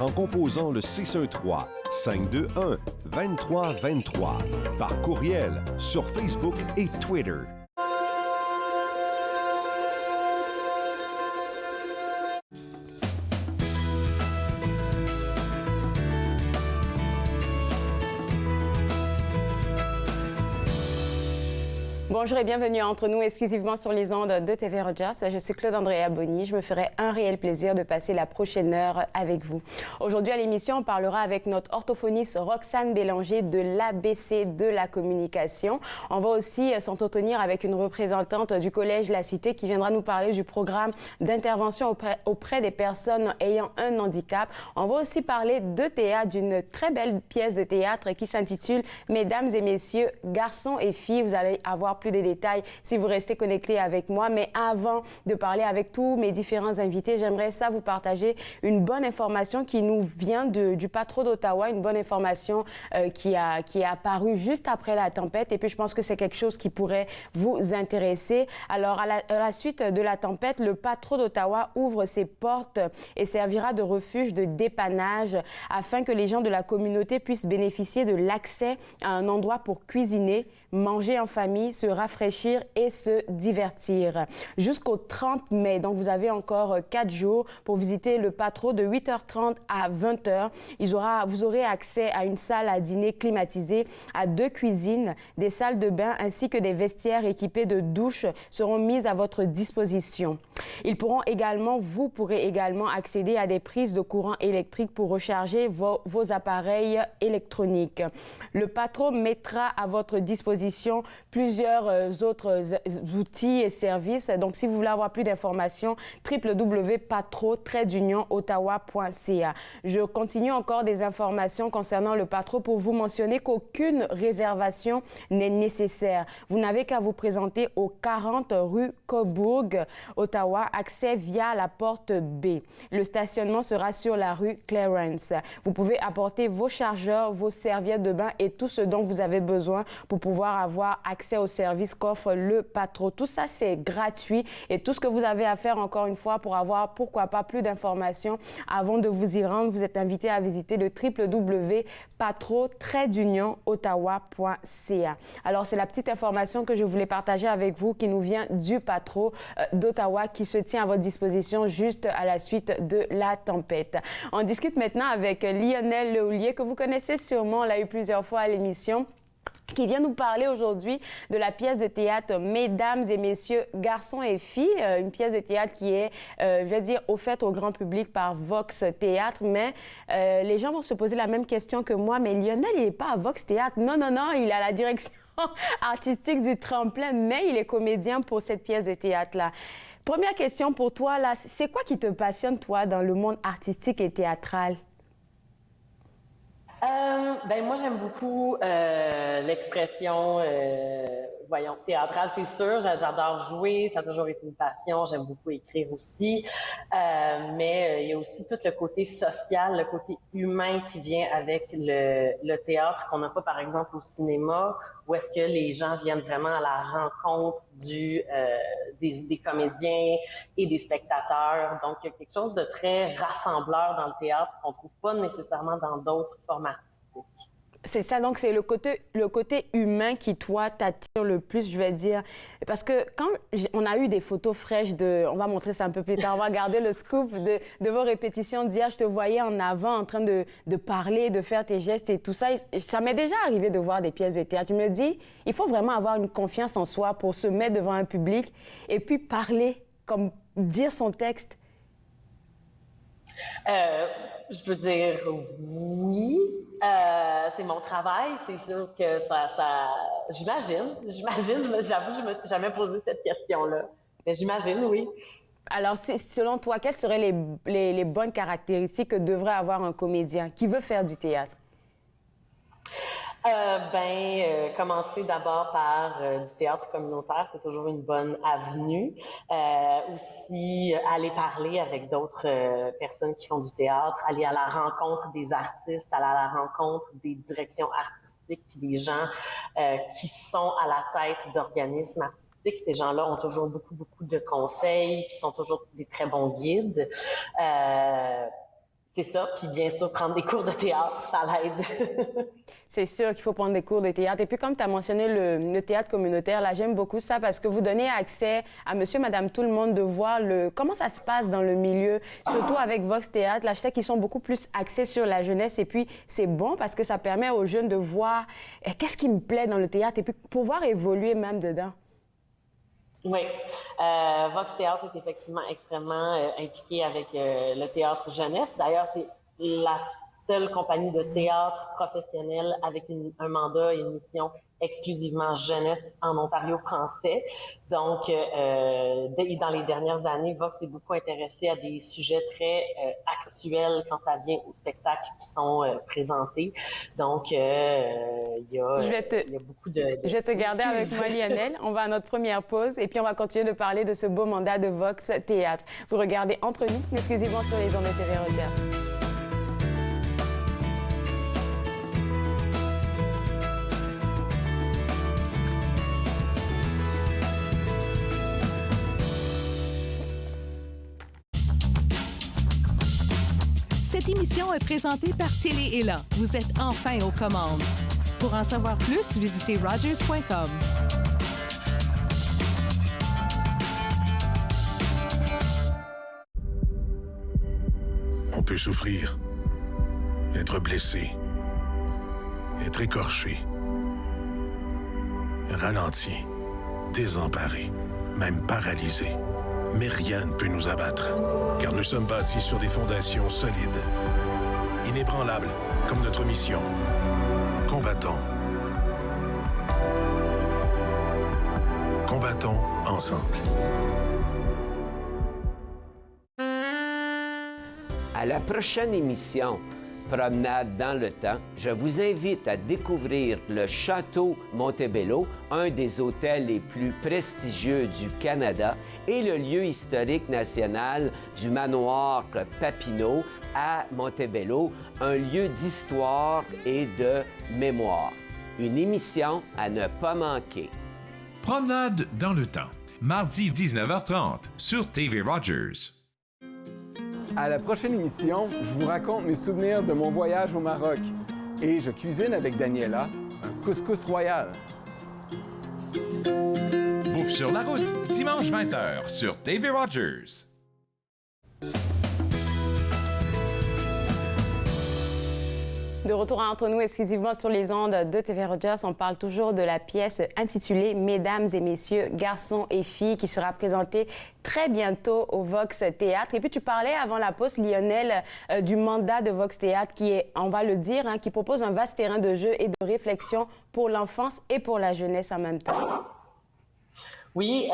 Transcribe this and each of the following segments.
en composant le 613-521-2323 par courriel sur Facebook et Twitter. Bonjour et bienvenue entre nous exclusivement sur les ondes de TV Rogers. Je suis Claude-Andrea Bonny. Je me ferai un réel plaisir de passer la prochaine heure avec vous. Aujourd'hui à l'émission, on parlera avec notre orthophoniste Roxane Bélanger de l'ABC de la communication. On va aussi s'entretenir avec une représentante du Collège La Cité qui viendra nous parler du programme d'intervention auprès des personnes ayant un handicap. On va aussi parler de théâtre, d'une très belle pièce de théâtre qui s'intitule « Mesdames et messieurs, garçons et filles ». Vous allez avoir plus de détails si vous restez connectés avec moi. Mais avant de parler avec tous mes différents invités, j'aimerais ça vous partager une bonne information qui nous vient du Patro d'Ottawa, une bonne information qui est apparue juste après la tempête. Et puis, je pense que c'est quelque chose qui pourrait vous intéresser. Alors, à la suite de la tempête, le Patro d'Ottawa ouvre ses portes et servira de refuge de dépannage afin que les gens de la communauté puissent bénéficier de l'accès à un endroit pour cuisiner, manger en famille, se rafraîchir et se divertir. Jusqu'au 30 mai, donc vous avez encore 4 jours pour visiter le Patro de 8h30 à 20h. Vous aurez accès à une salle à dîner climatisée, à 2 cuisines, des salles de bain ainsi que des vestiaires équipés de douches seront mises à votre disposition. Vous pourrez également accéder à des prises de courant électrique pour recharger vos appareils électroniques. Le Patro mettra à votre disposition plusieurs autres outils et services. Donc, si vous voulez avoir plus d'informations, www.patro-ottawa.ca. Je continue encore des informations concernant le Patro pour vous mentionner qu'aucune réservation n'est nécessaire. Vous n'avez qu'à vous présenter au 40 rue Cobourg, Ottawa, accès via la porte B. Le stationnement sera sur la rue Clarence. Vous pouvez apporter vos chargeurs, vos serviettes de bain et tout ce dont vous avez besoin pour pouvoir avoir accès aux services qu'offre le Patro. Tout ça, c'est gratuit et tout ce que vous avez à faire, encore une fois, pour avoir, pourquoi pas, plus d'informations avant de vous y rendre, vous êtes invité à visiter le www.patro-ottawa.ca. Alors, c'est la petite information que je voulais partager avec vous qui nous vient du Patro d'Ottawa qui se tient à votre disposition juste à la suite de la tempête. On discute maintenant avec Lionel Lehoulier, que vous connaissez sûrement, on l'a eu plusieurs fois à l'émission, qui vient nous parler aujourd'hui de la pièce de théâtre Mesdames et messieurs, garçons et filles, une pièce de théâtre qui est, je vais dire, offerte au grand public par Vox Théâtre, mais les gens vont se poser la même question que moi, mais Lionel, il n'est pas à Vox Théâtre. Non, il est à la direction artistique du Tremplin, mais il est comédien pour cette pièce de théâtre-là. Première question pour toi, là, c'est quoi qui te passionne, toi, dans le monde artistique et théâtral? Moi, j'aime beaucoup l'expression, théâtrale, c'est sûr. J'adore jouer, ça a toujours été une passion. J'aime beaucoup écrire aussi. Mais il y a aussi tout le côté social, le côté humain qui vient avec le théâtre qu'on n'a pas, par exemple, au cinéma, où est-ce que les gens viennent vraiment à la rencontre des comédiens et des spectateurs. Donc, il y a quelque chose de très rassembleur dans le théâtre qu'on trouve pas nécessairement dans d'autres formes artistiques. C'est ça, donc c'est le côté humain qui, toi, t'attire le plus, je vais dire. Parce que quand on a eu des photos fraîches on va montrer ça un peu plus tard, on va garder le scoop de vos répétitions d'hier. Je te voyais en avant en train de parler, de faire tes gestes et tout ça. Ça m'est déjà arrivé de voir des pièces de théâtre. Je me dis, il faut vraiment avoir une confiance en soi pour se mettre devant un public et puis parler, comme dire son texte. Je veux dire, oui, c'est mon travail, c'est sûr que j'imagine, j'avoue que je me suis jamais posé cette question-là, mais j'imagine, oui. Alors, selon toi, quelles seraient les bonnes caractéristiques que devrait avoir un comédien qui veut faire du théâtre? Commencer d'abord par du théâtre communautaire, c'est toujours une bonne avenue. Aussi, aller parler avec d'autres personnes qui font du théâtre, aller à la rencontre des artistes, aller à la rencontre des directions artistiques, puis des gens qui sont à la tête d'organismes artistiques. Ces gens-là ont toujours beaucoup de conseils, puis sont toujours des très bons guides. c'est ça. Puis bien sûr, prendre des cours de théâtre, ça l'aide. C'est sûr qu'il faut prendre des cours de théâtre. Et puis, comme tu as mentionné le théâtre communautaire, là, j'aime beaucoup ça parce que vous donnez accès à monsieur, madame, tout le monde de voir comment ça se passe dans le milieu, surtout avec Vox Théâtre. Là, je sais qu'ils sont beaucoup plus axés sur la jeunesse. Et puis, c'est bon parce que ça permet aux jeunes de voir qu'est-ce qui me plaît dans le théâtre et puis pouvoir évoluer même dedans. Oui, Vox Théâtre est effectivement extrêmement impliqué avec le théâtre jeunesse. D'ailleurs, c'est la seule compagnie de théâtre professionnelle avec un mandat et une mission exclusivement jeunesse en Ontario français. Donc, dans les dernières années, Vox s'est beaucoup intéressé à des sujets très actuels quand ça vient aux spectacles qui sont présentés. Donc, il y a beaucoup de... Je vais te garder avec moi, Lionel. On va à notre première pause et puis on va continuer de parler de ce beau mandat de Vox Théâtre. Vous regardez Entre nous, exclusivement sur les ondes de TV Rogers. Cette émission est présentée par Télé-Élan. Vous êtes enfin aux commandes. Pour en savoir plus, visitez rogers.com. On peut souffrir, être blessé, être écorché, ralenti, désemparé, même paralysé. Mais rien ne peut nous abattre, car nous sommes bâtis sur des fondations solides, inébranlables comme notre mission. Combattons. Combattons ensemble. À la prochaine émission Promenade dans le temps, je vous invite à découvrir le Château Montebello, un des hôtels les plus prestigieux du Canada, et le lieu historique national du manoir Papineau à Montebello, un lieu d'histoire et de mémoire. Une émission à ne pas manquer. Promenade dans le temps, mardi 19h30 sur TV Rogers. À la prochaine émission, je vous raconte mes souvenirs de mon voyage au Maroc et je cuisine avec Daniela un couscous royal. Bouffe sur la route, dimanche 20h sur TV Rogers. De retour entre nous exclusivement sur les ondes de TV Rogers, on parle toujours de la pièce intitulée « Mesdames et messieurs, garçons et filles » qui sera présentée très bientôt au Vox Théâtre. Et puis tu parlais avant la pause, Lionel, du mandat de Vox Théâtre qui est, on va le dire, qui propose un vaste terrain de jeu et de réflexion pour l'enfance et pour la jeunesse en même temps. Oui,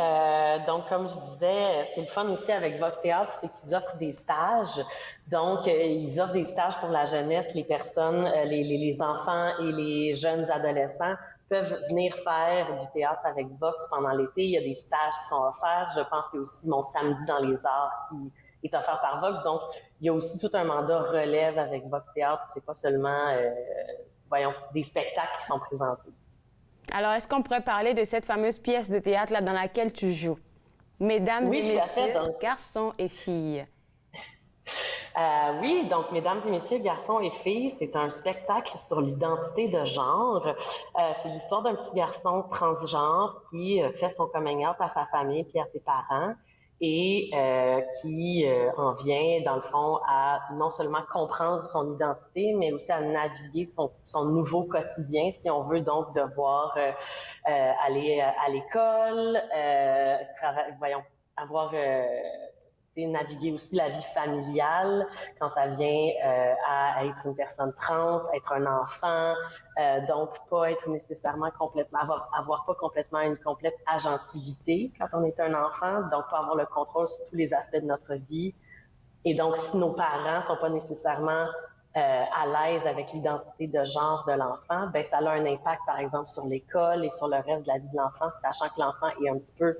donc comme je disais, ce qui est le fun aussi avec Vox Théâtre, c'est qu'ils offrent des stages. Donc, ils offrent des stages pour la jeunesse, les personnes, les enfants et les jeunes adolescents peuvent venir faire du théâtre avec Vox pendant l'été. Il y a des stages qui sont offerts. Je pense qu'il y a aussi mon samedi dans les arts qui est offert par Vox. Donc, il y a aussi tout un mandat relève avec Vox Théâtre. C'est pas seulement, des spectacles qui sont présentés. Alors, est-ce qu'on pourrait parler de cette fameuse pièce de théâtre là, dans laquelle tu joues? Mesdames et messieurs, garçons et filles. Oui, donc Mesdames et messieurs, garçons et filles, c'est un spectacle sur l'identité de genre. C'est l'histoire d'un petit garçon transgenre qui fait son coming out à sa famille puis à ses parents et qui en vient, dans le fond, à non seulement comprendre son identité, mais aussi à naviguer son nouveau quotidien, si on veut donc devoir aller à l'école, naviguer aussi la vie familiale quand ça vient à être une personne trans, être un enfant, donc pas être nécessairement complètement, avoir pas complètement une complète agentivité quand on est un enfant, donc pas avoir le contrôle sur tous les aspects de notre vie. Et donc, si nos parents sont pas nécessairement à l'aise avec l'identité de genre de l'enfant, ben ça a un impact, par exemple, sur l'école et sur le reste de la vie de l'enfant, sachant que l'enfant est un petit peu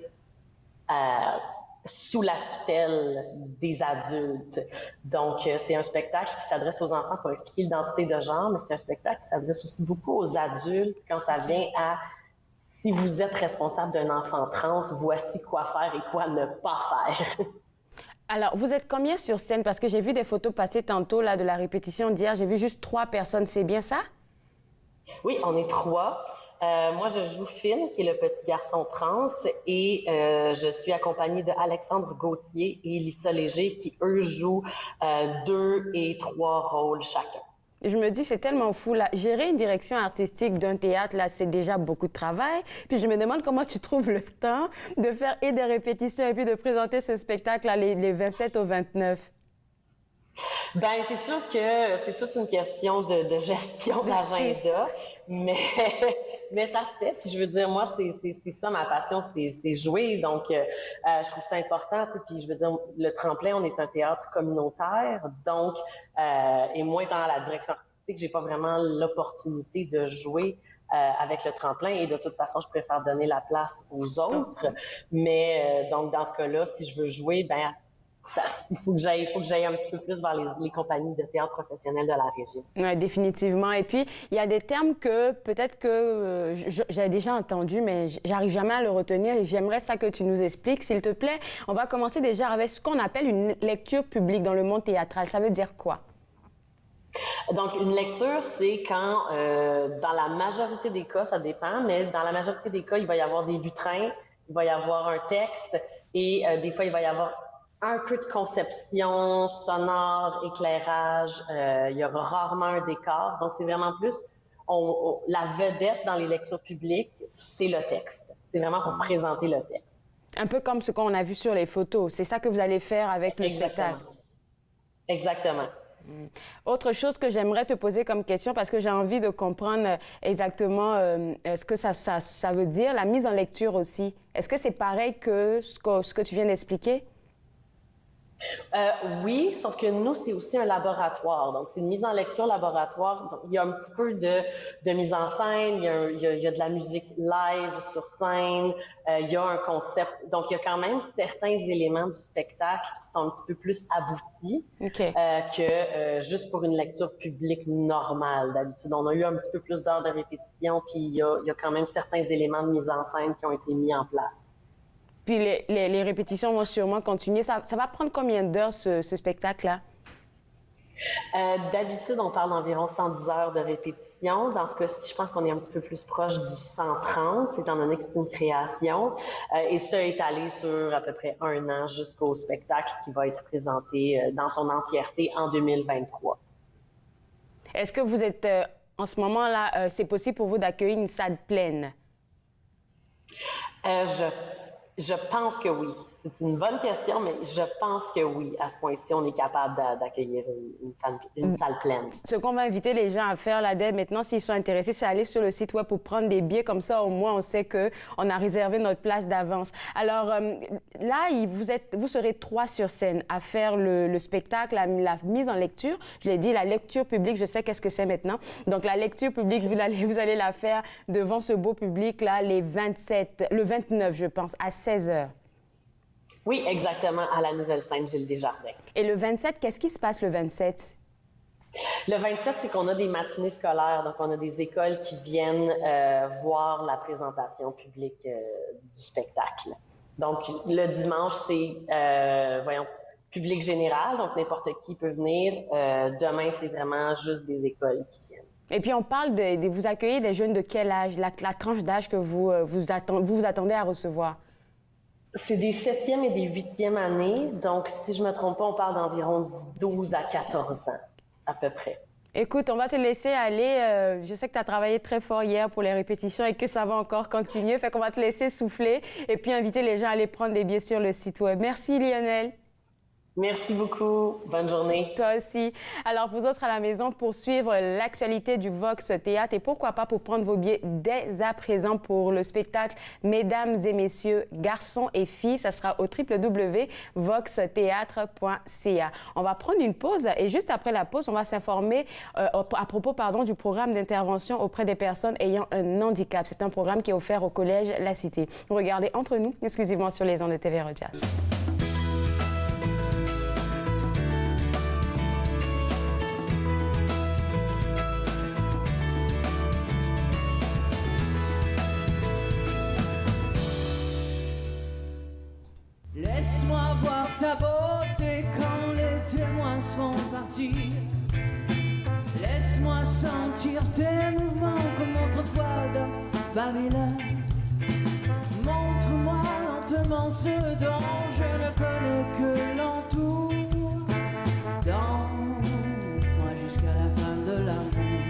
sous la tutelle des adultes. Donc, c'est un spectacle qui s'adresse aux enfants pour expliquer l'identité de genre, mais c'est un spectacle qui s'adresse aussi beaucoup aux adultes quand ça vient à si vous êtes responsable d'un enfant trans, voici quoi faire et quoi ne pas faire. Alors, vous êtes combien sur scène? Parce que j'ai vu des photos passer tantôt là, de la répétition d'hier. J'ai vu juste 3 personnes. C'est bien ça? Oui, on est 3. Moi, je joue Finn, qui est le petit garçon trans, et je suis accompagnée de Alexandre Gauthier et Lisa Léger, qui, eux, jouent 2 et 3 rôles chacun. Je me dis, c'est tellement fou, là. Gérer une direction artistique d'un théâtre, là, c'est déjà beaucoup de travail. Puis je me demande comment tu trouves le temps de faire et des répétitions et puis de présenter ce spectacle, là, les 27 au 29. Ben, c'est sûr que c'est toute une question de gestion d'agenda, mais ça se fait. Puis je veux dire, moi, c'est ça ma passion, c'est jouer. Donc, je trouve ça important. Puis je veux dire, le Tremplin, on est un théâtre communautaire, donc, et moi étant à la direction artistique, j'ai pas vraiment l'opportunité de jouer avec le Tremplin, et de toute façon, je préfère donner la place aux autres. Mais donc, dans ce cas-là, si je veux jouer, ben il faut que j'aille un petit peu plus vers les compagnies de théâtre professionnelles de la région. Oui, définitivement. Et puis, il y a des termes que peut-être que j'ai déjà entendus, mais j'arrive jamais à le retenir. Et j'aimerais ça que tu nous expliques, s'il te plaît. On va commencer déjà avec ce qu'on appelle une lecture publique dans le monde théâtral. Ça veut dire quoi? Donc, une lecture, c'est quand, dans la majorité des cas, ça dépend, mais dans la majorité des cas, il va y avoir des lutrins, il va y avoir un texte, et des fois, il va y avoir un peu de conception sonore, éclairage, il y aura rarement un décor. Donc, c'est vraiment plus, la vedette dans les lectures publiques, c'est le texte. C'est vraiment pour présenter le texte. Un peu comme ce qu'on a vu sur les photos. C'est ça que vous allez faire avec le spectacle. Exactement. Autre chose que j'aimerais te poser comme question, parce que j'ai envie de comprendre exactement ce que ça veut dire, la mise en lecture aussi. Est-ce que c'est pareil que ce que tu viens d'expliquer? Oui, sauf que nous, c'est aussi un laboratoire. Donc, c'est une mise en lecture laboratoire. Donc, il y a un petit peu de mise en scène, il y a de la musique live sur scène, il y a un concept. Donc, il y a quand même certains éléments du spectacle qui sont un petit peu plus aboutis que juste pour une lecture publique normale. D'habitude, on a eu un petit peu plus d'heures de répétition, puis il y a quand même certains éléments de mise en scène qui ont été mis en place. Puis les répétitions vont sûrement continuer. Ça va prendre combien d'heures, ce spectacle-là? D'habitude, on parle d'environ 110 heures de répétition. Dans ce cas-ci, je pense qu'on est un petit peu plus proche du 130, étant donné que c'est une création. Et ça étalé sur à peu près 1 an jusqu'au spectacle qui va être présenté dans son entièreté en 2023. Est-ce que vous êtes, en ce moment-là, c'est possible pour vous d'accueillir une salle pleine? Je pense que oui. C'est une bonne question, mais je pense que oui. À ce point-ci, on est capable d'accueillir une salle pleine. Ce qu'on va inviter les gens à faire là dès maintenant, s'ils sont intéressés, c'est aller sur le site web pour prendre des billets. Comme ça, au moins, on sait qu'on a réservé notre place d'avance. Alors là, vous serez 3 sur scène à faire le spectacle, la mise en lecture. Je l'ai dit, la lecture publique, je sais qu'est-ce que c'est maintenant. Donc, la lecture publique, vous allez la faire devant ce beau public-là, le 29, je pense, à 16 heures. Oui, exactement, à la nouvelle scène Gilles Desjardins. Et le 27, qu'est-ce qui se passe le 27? Le 27, c'est qu'on a des matinées scolaires, donc on a des écoles qui viennent voir la présentation publique du spectacle. Donc, le dimanche, c'est, public général, donc n'importe qui peut venir. Demain, c'est vraiment juste des écoles qui viennent. Et puis, on parle de vous accueillez des jeunes de quel âge, la tranche d'âge que vous attendez à recevoir? C'est des 7e et des 8e années. Donc, si je ne me trompe pas, on parle d'environ 12 à 14 ans, à peu près. Écoute, on va te laisser aller. Je sais que tu as travaillé très fort hier pour les répétitions et que ça va encore continuer. Fait qu'on va te laisser souffler et puis inviter les gens à aller prendre des billets sur le site web. Merci, Lionel. Merci beaucoup. Bonne journée. Toi aussi. Alors, vous autres à la maison, pour suivre l'actualité du Vox Théâtre et pourquoi pas pour prendre vos billets dès à présent pour le spectacle Mesdames et Messieurs, Garçons et Filles, ça sera au www.voxtheatre.ca. On va prendre une pause et juste après la pause, on va s'informer à propos du programme d'intervention auprès des personnes ayant un handicap. C'est un programme qui est offert au Collège La Cité. Vous regardez Entre nous, exclusivement sur les ondes de TV Rojas. Laisse-moi voir ta beauté. Laisse-moi sentir tes mouvements comme autrefois dans Babylone. Montre-moi lentement ce dont je ne connais que l'entour. Danse-moi jusqu'à la fin de l'amour.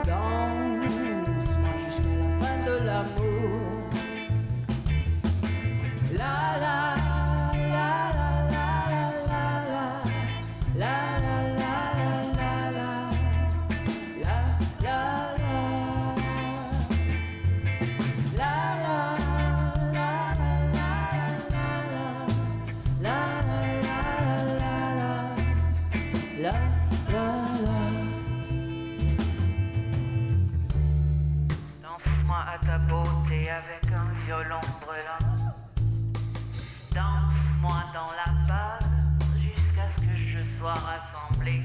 Danse-moi jusqu'à la fin de l'amour. La la la la la la la la la la la la la la Danse-moi à ta beauté avec un violon brûlant. Danse-moi dans la peur jusqu'à ce que je sois rassemblé.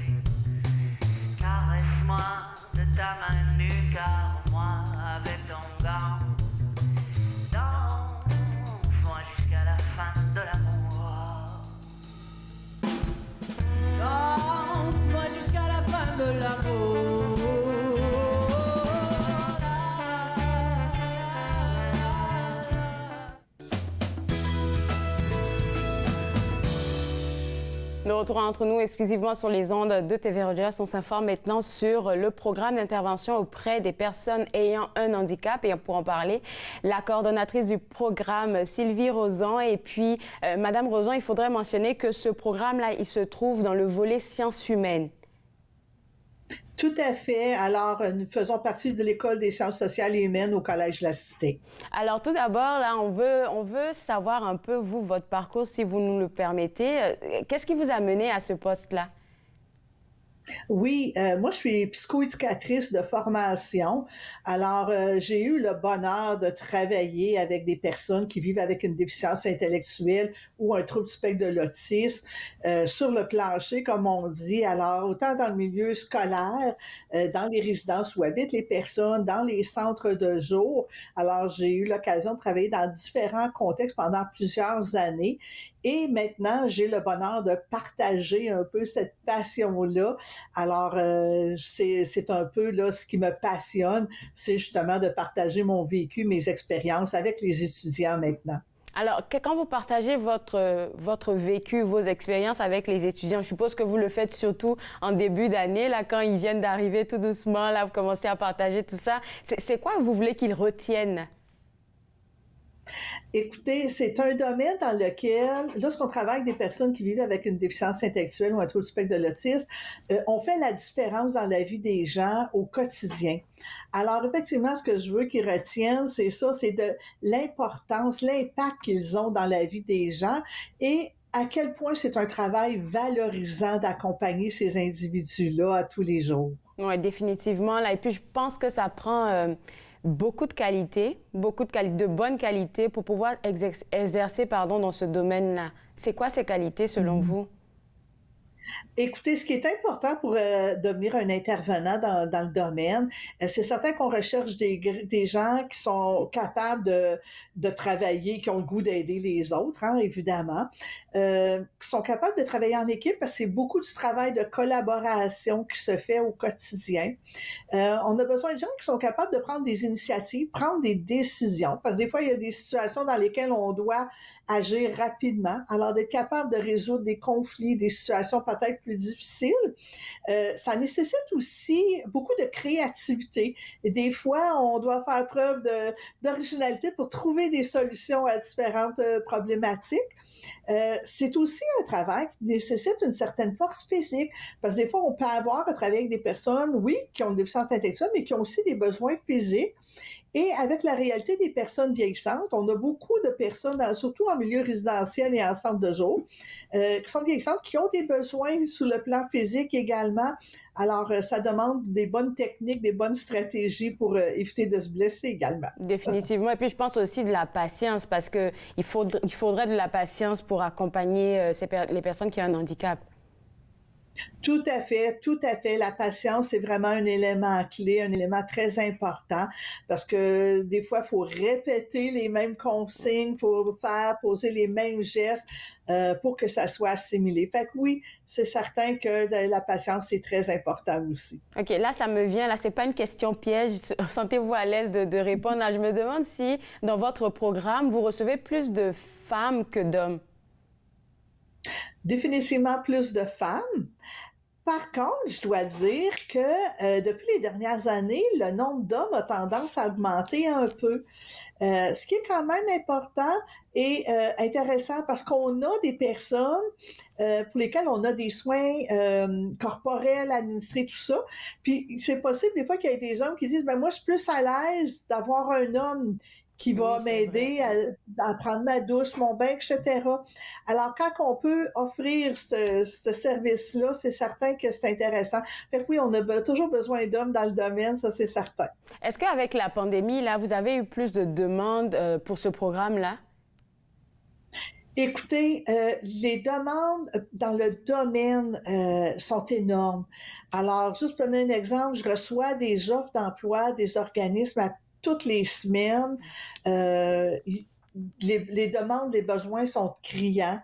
Caresse-moi de ta main nue, car moi avec ton gant. Danse-moi jusqu'à la fin de l'amour. Danse-moi jusqu'à la fin de l'amour. De retour entre nous exclusivement sur les ondes de TV Rogers, on s'informe maintenant sur le programme d'intervention auprès des personnes ayant un handicap. Et pour en parler, la coordonnatrice du programme, Sylvie Rozon. Et puis, Madame Rozon, il faudrait mentionner que ce programme-là, il se trouve dans le volet sciences humaines. Tout à fait. Alors, nous faisons partie de l'École des sciences sociales et humaines au Collège La Cité. Alors, tout d'abord, là, on veut savoir un peu, vous, votre parcours, si vous nous le permettez. Qu'est-ce qui vous a mené à ce poste-là? Oui, moi, je suis psychoéducatrice de formation. Alors, j'ai eu le bonheur de travailler avec des personnes qui vivent avec une déficience intellectuelle ou un trouble du spectre de l'autisme sur le plancher, comme on dit. Alors, autant dans le milieu scolaire, dans les résidences où habitent les personnes, dans les centres de jour. Alors, j'ai eu l'occasion de travailler dans différents contextes pendant plusieurs années. Et maintenant, j'ai le bonheur de partager un peu cette passion-là. Alors, c'est un peu là ce qui me passionne, c'est justement de partager mon vécu, mes expériences avec les étudiants maintenant. Alors, quand vous partagez votre vécu, vos expériences avec les étudiants, je suppose que vous le faites surtout en début d'année, là, quand ils viennent d'arriver tout doucement, là, vous commencez à partager tout ça. C'est quoi que vous voulez qu'ils retiennent? Écoutez, c'est un domaine dans lequel, lorsqu'on travaille avec des personnes qui vivent avec une déficience intellectuelle ou un trouble du spectre de l'autisme, on fait la différence dans la vie des gens au quotidien. Alors, effectivement, ce que je veux qu'ils retiennent, c'est ça, c'est de l'importance, l'impact qu'ils ont dans la vie des gens et à quel point c'est un travail valorisant d'accompagner ces individus-là à tous les jours. Oui, définitivement. Là. Et puis, je pense que ça prend beaucoup de qualité, de bonne qualité pour pouvoir exercer dans ce domaine-là. C'est quoi ces qualités selon vous? Écoutez, ce qui est important pour devenir un intervenant dans le domaine, c'est certain qu'on recherche des gens qui sont capables de travailler, qui ont le goût d'aider les autres, hein, évidemment, qui sont capables de travailler en équipe parce que c'est beaucoup du travail de collaboration qui se fait au quotidien. On a besoin de gens qui sont capables de prendre des initiatives, prendre des décisions, parce que des fois, il y a des situations dans lesquelles on doit agir rapidement. Alors, d'être capable de résoudre des conflits, des situations peut-être plus difficiles, ça nécessite aussi beaucoup de créativité. Et des fois, on doit faire preuve d'originalité pour trouver des solutions à différentes problématiques. C'est aussi un travail qui nécessite une certaine force physique, parce que des fois, on peut avoir à travailler avec des personnes, oui, qui ont une déficience intellectuelle, mais qui ont aussi des besoins physiques. Et avec la réalité des personnes vieillissantes, on a beaucoup de personnes, surtout en milieu résidentiel et en centre de jour, qui sont vieillissantes, qui ont des besoins sur le plan physique également. Alors, ça demande des bonnes techniques, des bonnes stratégies pour éviter de se blesser également. Définitivement. Et puis, je pense aussi de la patience, parce qu'il faudrait de la patience pour accompagner les personnes qui ont un handicap. Tout à fait, tout à fait. La patience, c'est vraiment un élément clé, un élément très important parce que des fois, il faut répéter les mêmes consignes, il faut poser les mêmes gestes pour que ça soit assimilé. Fait que oui, c'est certain que la patience, c'est très important aussi. OK, là, ça me vient, là, c'est pas une question piège. Sentez-vous à l'aise de répondre. Là, je me demande si, dans votre programme, vous recevez plus de femmes que d'hommes. Définitivement plus de femmes. Par contre, je dois dire que depuis les dernières années, le nombre d'hommes a tendance à augmenter un peu, ce qui est quand même important et intéressant parce qu'on a des personnes pour lesquelles on a des soins corporels, administrés, tout ça. Puis c'est possible des fois qu'il y ait des hommes qui disent, ben moi, je suis plus à l'aise d'avoir un homme qui va m'aider à prendre ma douche, mon bain, etc. Alors, quand on peut offrir ce service-là, c'est certain que c'est intéressant. Fait que oui, on a toujours besoin d'hommes dans le domaine, ça c'est certain. Est-ce qu'avec la pandémie, là, vous avez eu plus de demandes pour ce programme-là? Écoutez, les demandes dans le domaine sont énormes. Alors, juste pour donner un exemple, je reçois des offres d'emploi des organismes à toutes les semaines. Les demandes, les besoins sont criants.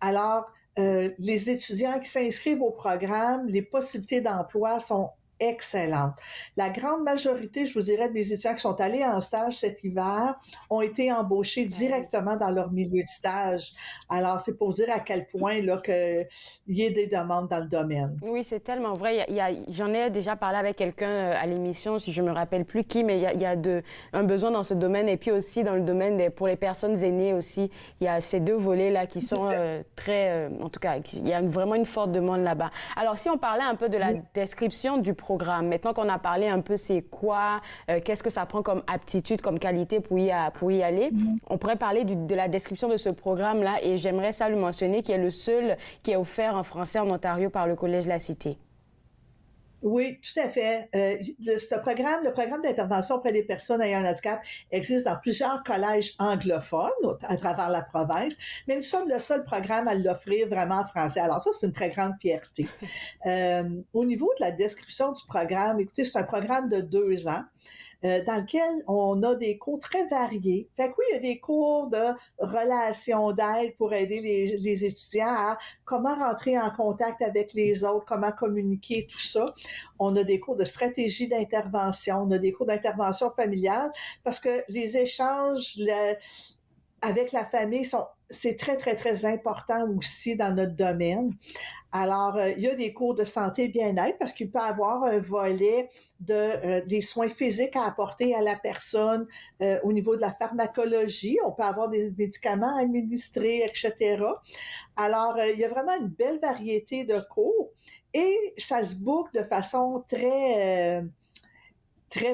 Alors, les étudiants qui s'inscrivent au programme, les possibilités d'emploi sont excellente. La grande majorité, je vous dirais, des étudiants qui sont allés en stage cet hiver ont été embauchés directement dans leur milieu de stage. Alors, c'est pour dire à quel point là qu'il y ait des demandes dans le domaine. Oui, c'est tellement vrai. J'en ai déjà parlé avec quelqu'un à l'émission, si je me rappelle plus qui, mais il y a un besoin dans ce domaine et puis aussi dans le domaine pour les personnes aînées aussi. Il y a ces deux volets-là qui sont très... en tout cas, il y a vraiment une forte demande là-bas. Alors, si on parlait un peu de la description du programme. Maintenant qu'on a parlé un peu c'est quoi, qu'est-ce que ça prend comme aptitude, comme qualité pour y aller, on pourrait parler de la description de ce programme-là et j'aimerais ça le mentionner, qui est le seul qui est offert en français en Ontario par le Collège La Cité. Oui, tout à fait. Le programme d'intervention auprès des personnes ayant un handicap existe dans plusieurs collèges anglophones à travers la province, mais nous sommes le seul programme à l'offrir vraiment en français. Alors ça, c'est une très grande fierté. Au niveau de la description du programme, écoutez, c'est un programme de 2 ans. Dans lequel on a des cours très variés. Fait que oui, il y a des cours de relations d'aide pour aider les étudiants à comment rentrer en contact avec les autres, comment communiquer, tout ça. On a des cours de stratégie d'intervention, on a des cours d'intervention familiale, parce que les échanges avec la famille c'est très, très, très important aussi dans notre domaine. Alors, il y a des cours de santé bien-être parce qu'il peut y avoir un volet des soins physiques à apporter à la personne au niveau de la pharmacologie. On peut avoir des médicaments administrés, etc. Alors, il y a vraiment une belle variété de cours et ça se boucle de façon très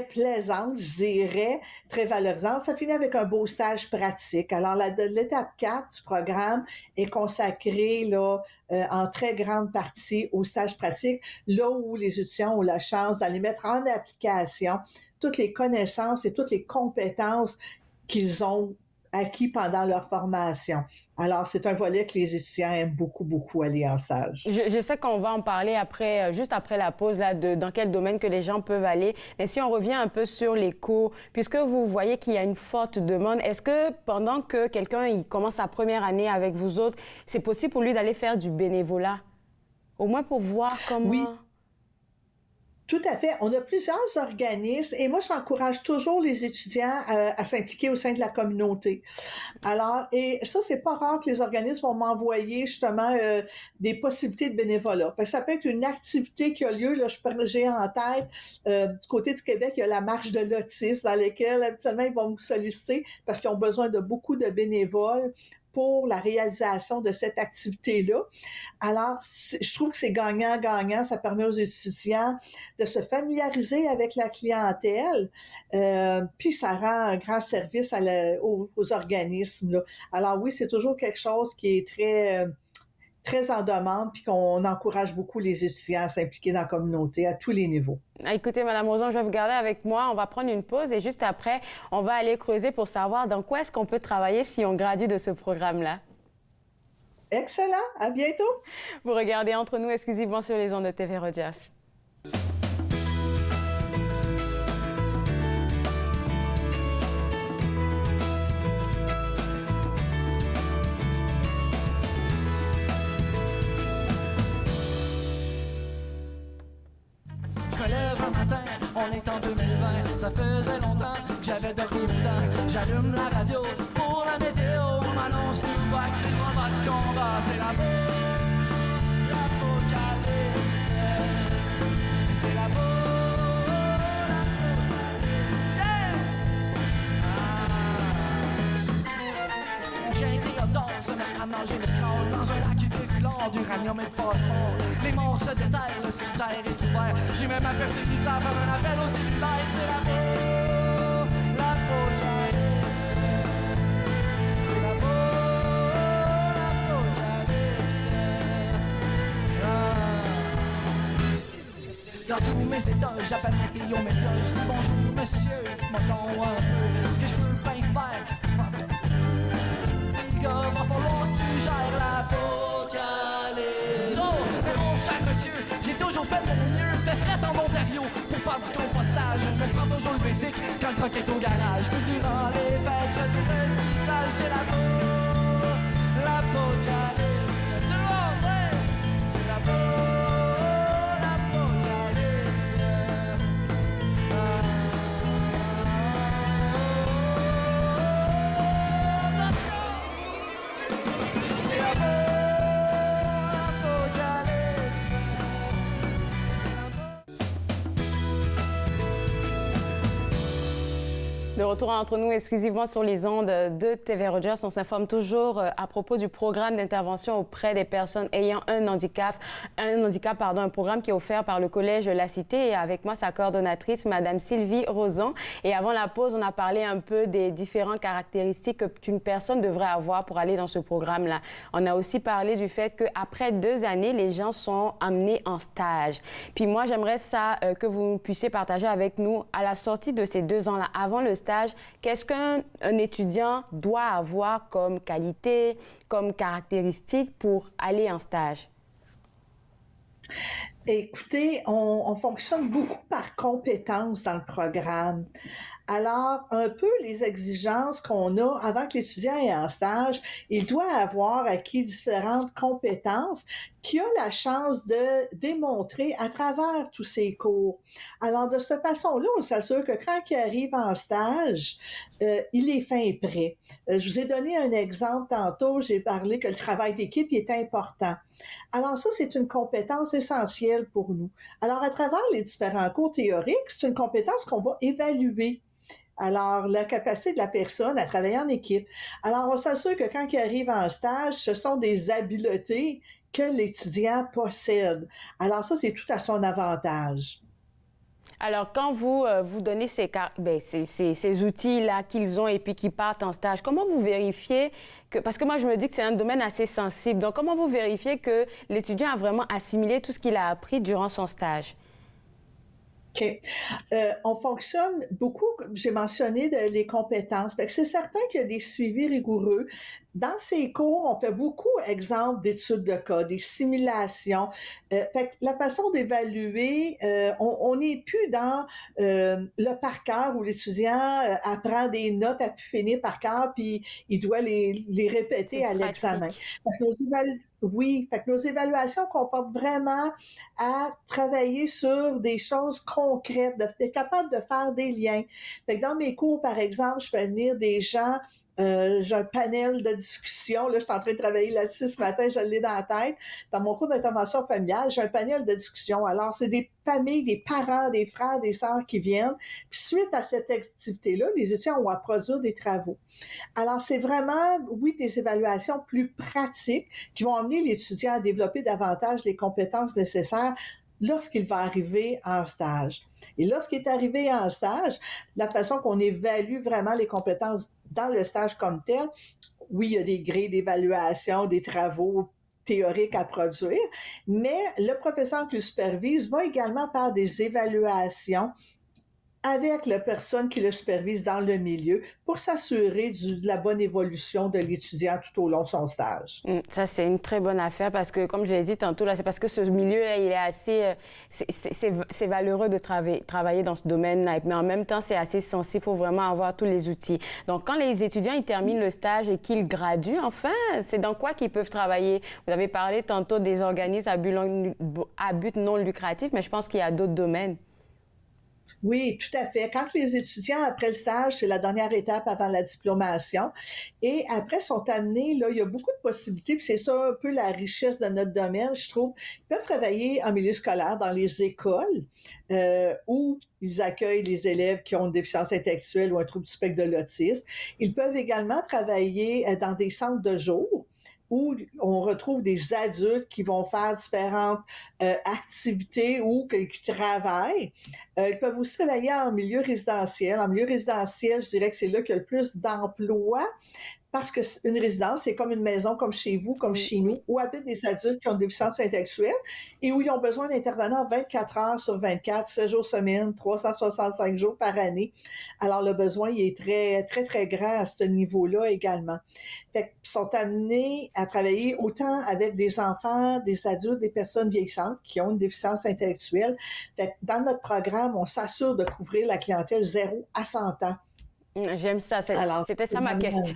plaisante, je dirais, très valorisante. Ça finit avec un beau stage pratique. Alors, l'étape 4 du programme est consacrée là, en très grande partie au stage pratique, là où les étudiants ont la chance d'aller mettre en application toutes les connaissances et toutes les compétences qu'ils ont acquis pendant leur formation. Alors, c'est un volet que les étudiants aiment beaucoup, beaucoup aller en stage. Je sais qu'on va en parler après, juste après la pause, là, dans quel domaine que les gens peuvent aller. Mais si on revient un peu sur les cours, puisque vous voyez qu'il y a une forte demande, est-ce que pendant que quelqu'un il commence sa première année avec vous autres, c'est possible pour lui d'aller faire du bénévolat? Au moins pour voir comment... Oui. Tout à fait. On a plusieurs organismes et moi, j'encourage toujours les étudiants à s'impliquer au sein de la communauté. Alors, et ça, c'est pas rare que les organismes vont m'envoyer justement des possibilités de bénévolat. Fait que ça peut être une activité qui a lieu, là, j'ai en tête, du côté du Québec, il y a la marche de l'autisme dans laquelle habituellement ils vont me solliciter parce qu'ils ont besoin de beaucoup de bénévoles pour la réalisation de cette activité-là. Alors, je trouve que c'est gagnant-gagnant. Ça permet aux étudiants de se familiariser avec la clientèle, puis ça rend un grand service aux organismes, là. Alors oui, c'est toujours quelque chose qui est très en demande, puis qu'on encourage beaucoup les étudiants à s'impliquer dans la communauté à tous les niveaux. Écoutez, Mme Roson, je vais vous garder avec moi. On va prendre une pause et juste après, on va aller creuser pour savoir dans quoi est-ce qu'on peut travailler si on gradue de ce programme-là. Excellent. À bientôt. Vous regardez Entre nous exclusivement sur les ondes de TV Rogers. Je me lève un matin, on est en 2020. Ça faisait longtemps que j'avais dormi autant. J'allume la radio pour la météo. On m'annonce tout bas que c'est le moment de combat. C'est l'apocalypse. C'est l'apocalypse. J'ai été hot se mettre à manger le chlore dans un lac d'éclore d'uranium et de phosphore. Les morts se déterrent, le cimetière est ouvert. J'ai même aperçu Hitler faire un appel au cellulaire. C'est l'apocalypse. C'est l'apocalypse. Dans tous mes états, j'appelle météo média. Je dis bonjour monsieur, dites-moi donc un peu ce que je peux bien faire. Va falloir que tu gères l'apocalypse. Oh, mais mon cher monsieur, j'ai toujours fait de mon mieux. Fait fret en Ontario pour faire du compostage. Je prends toujours le basic quand le croquet est au garage. Puis durant les fêtes, je dis recyclage. C'est l'apocalypse. Tout le monde, ouais, c'est l'apocalypse. De retour entre nous exclusivement sur les ondes de TV Rogers, on s'informe toujours à propos du programme d'intervention auprès des personnes ayant un handicap, un programme qui est offert par le Collège La Cité. Et avec moi, sa coordonnatrice, Madame Sylvie Rosan. Et avant la pause, on a parlé un peu des différentes caractéristiques qu'une personne devrait avoir pour aller dans ce programme-là. On a aussi parlé du fait qu'après 2 années, les gens sont amenés en stage. Puis moi, j'aimerais ça que vous puissiez partager avec nous, à la sortie de ces 2 ans-là, avant le stage, qu'est-ce qu'un étudiant doit avoir comme qualité, comme caractéristique pour aller en stage? Écoutez, on fonctionne beaucoup par compétences dans le programme. Alors, un peu les exigences qu'on a avant que l'étudiant ait en stage, il doit avoir acquis différentes compétences qu'il a la chance de démontrer à travers tous ses cours. Alors, de cette façon-là, on s'assure que quand il arrive en stage, il est fin et prêt. Je vous ai donné un exemple tantôt, j'ai parlé que le travail d'équipe est important. Alors ça, c'est une compétence essentielle pour nous. Alors, à travers les différents cours théoriques, c'est une compétence qu'on va évaluer. Alors, la capacité de la personne à travailler en équipe. Alors, on s'assure que quand il arrive en stage, ce sont des habiletés que l'étudiant possède. Alors ça, c'est tout à son avantage. Alors, quand vous donnez ces outils-là qu'ils ont et puis qu'ils partent en stage, comment vous vérifiez que... Parce que moi, je me dis que c'est un domaine assez sensible. Donc, comment vous vérifiez que l'étudiant a vraiment assimilé tout ce qu'il a appris durant son stage? OK. On fonctionne beaucoup, comme j'ai mentionné, les compétences. Fait que c'est certain qu'il y a des suivis rigoureux. Dans ces cours, on fait beaucoup, exemple, d'études de cas, des simulations. Fait que la façon d'évaluer, on n'est plus dans le par cœur où l'étudiant apprend des notes à pu finir par cœur, puis il doit les répéter à l'examen. Oui, fait que nos évaluations comportent vraiment à travailler sur des choses concrètes, d'être capable de faire des liens. Fait que dans mes cours, par exemple, je fais venir des gens, j'ai un panel de discussion, là, je suis en train de travailler là-dessus ce matin, je l'ai dans la tête. Dans mon cours d'intervention familiale, j'ai un panel de discussion. Alors, c'est des familles, des parents, des frères, des sœurs qui viennent. Puis suite à cette activité-là, les étudiants ont à produire des travaux. Alors, c'est vraiment, oui, des évaluations plus pratiques qui vont amener l'étudiant à développer davantage les compétences nécessaires lorsqu'il va arriver en stage. Et lorsqu'il est arrivé en stage, la façon qu'on évalue vraiment les compétences dans le stage comme tel, oui, il y a des grilles d'évaluation, des travaux théoriques à produire, mais le professeur qui le supervise va également faire des évaluations avec la personne qui le supervise dans le milieu pour s'assurer de la bonne évolution de l'étudiant tout au long de son stage. Ça, c'est une très bonne affaire parce que, comme je l'ai dit tantôt, là, c'est parce que ce milieu-là, il est assez... c'est valeureux de travailler dans ce domaine-là, mais en même temps, c'est assez sensible pour vraiment avoir tous les outils. Donc, quand les étudiants, ils terminent le stage et qu'ils graduent, enfin, c'est dans quoi qu'ils peuvent travailler? Vous avez parlé tantôt des organismes à but non lucratif, mais je pense qu'il y a d'autres domaines. Oui, tout à fait. Quand les étudiants, après le stage, c'est la dernière étape avant la diplomation, et après sont amenés, là, il y a beaucoup de possibilités, puis c'est ça un peu la richesse de notre domaine, je trouve. Ils peuvent travailler en milieu scolaire, dans les écoles, où ils accueillent les élèves qui ont une déficience intellectuelle ou un trouble du spectre de l'autisme. Ils peuvent également travailler dans des centres de jour, où on retrouve des adultes qui vont faire différentes activités ou qui travaillent. Ils peuvent aussi travailler en milieu résidentiel. En milieu résidentiel, je dirais que c'est là qu'il y a le plus d'emplois, parce qu'une résidence, c'est comme une maison, comme chez vous, comme chez nous, où habitent des adultes qui ont des déficiences intellectuelles et où ils ont besoin d'intervenants 24 heures sur 24, 7 jours semaine, 365 jours par année. Alors, le besoin, il est très, très, très grand à ce niveau-là également. Fait qu'ils sont amenés à travailler autant avec des enfants, des adultes, des personnes vieillissantes qui ont une déficience intellectuelle. Fait que dans notre programme, on s'assure de couvrir la clientèle 0 à 100 ans. J'aime ça. C'était ça ma question.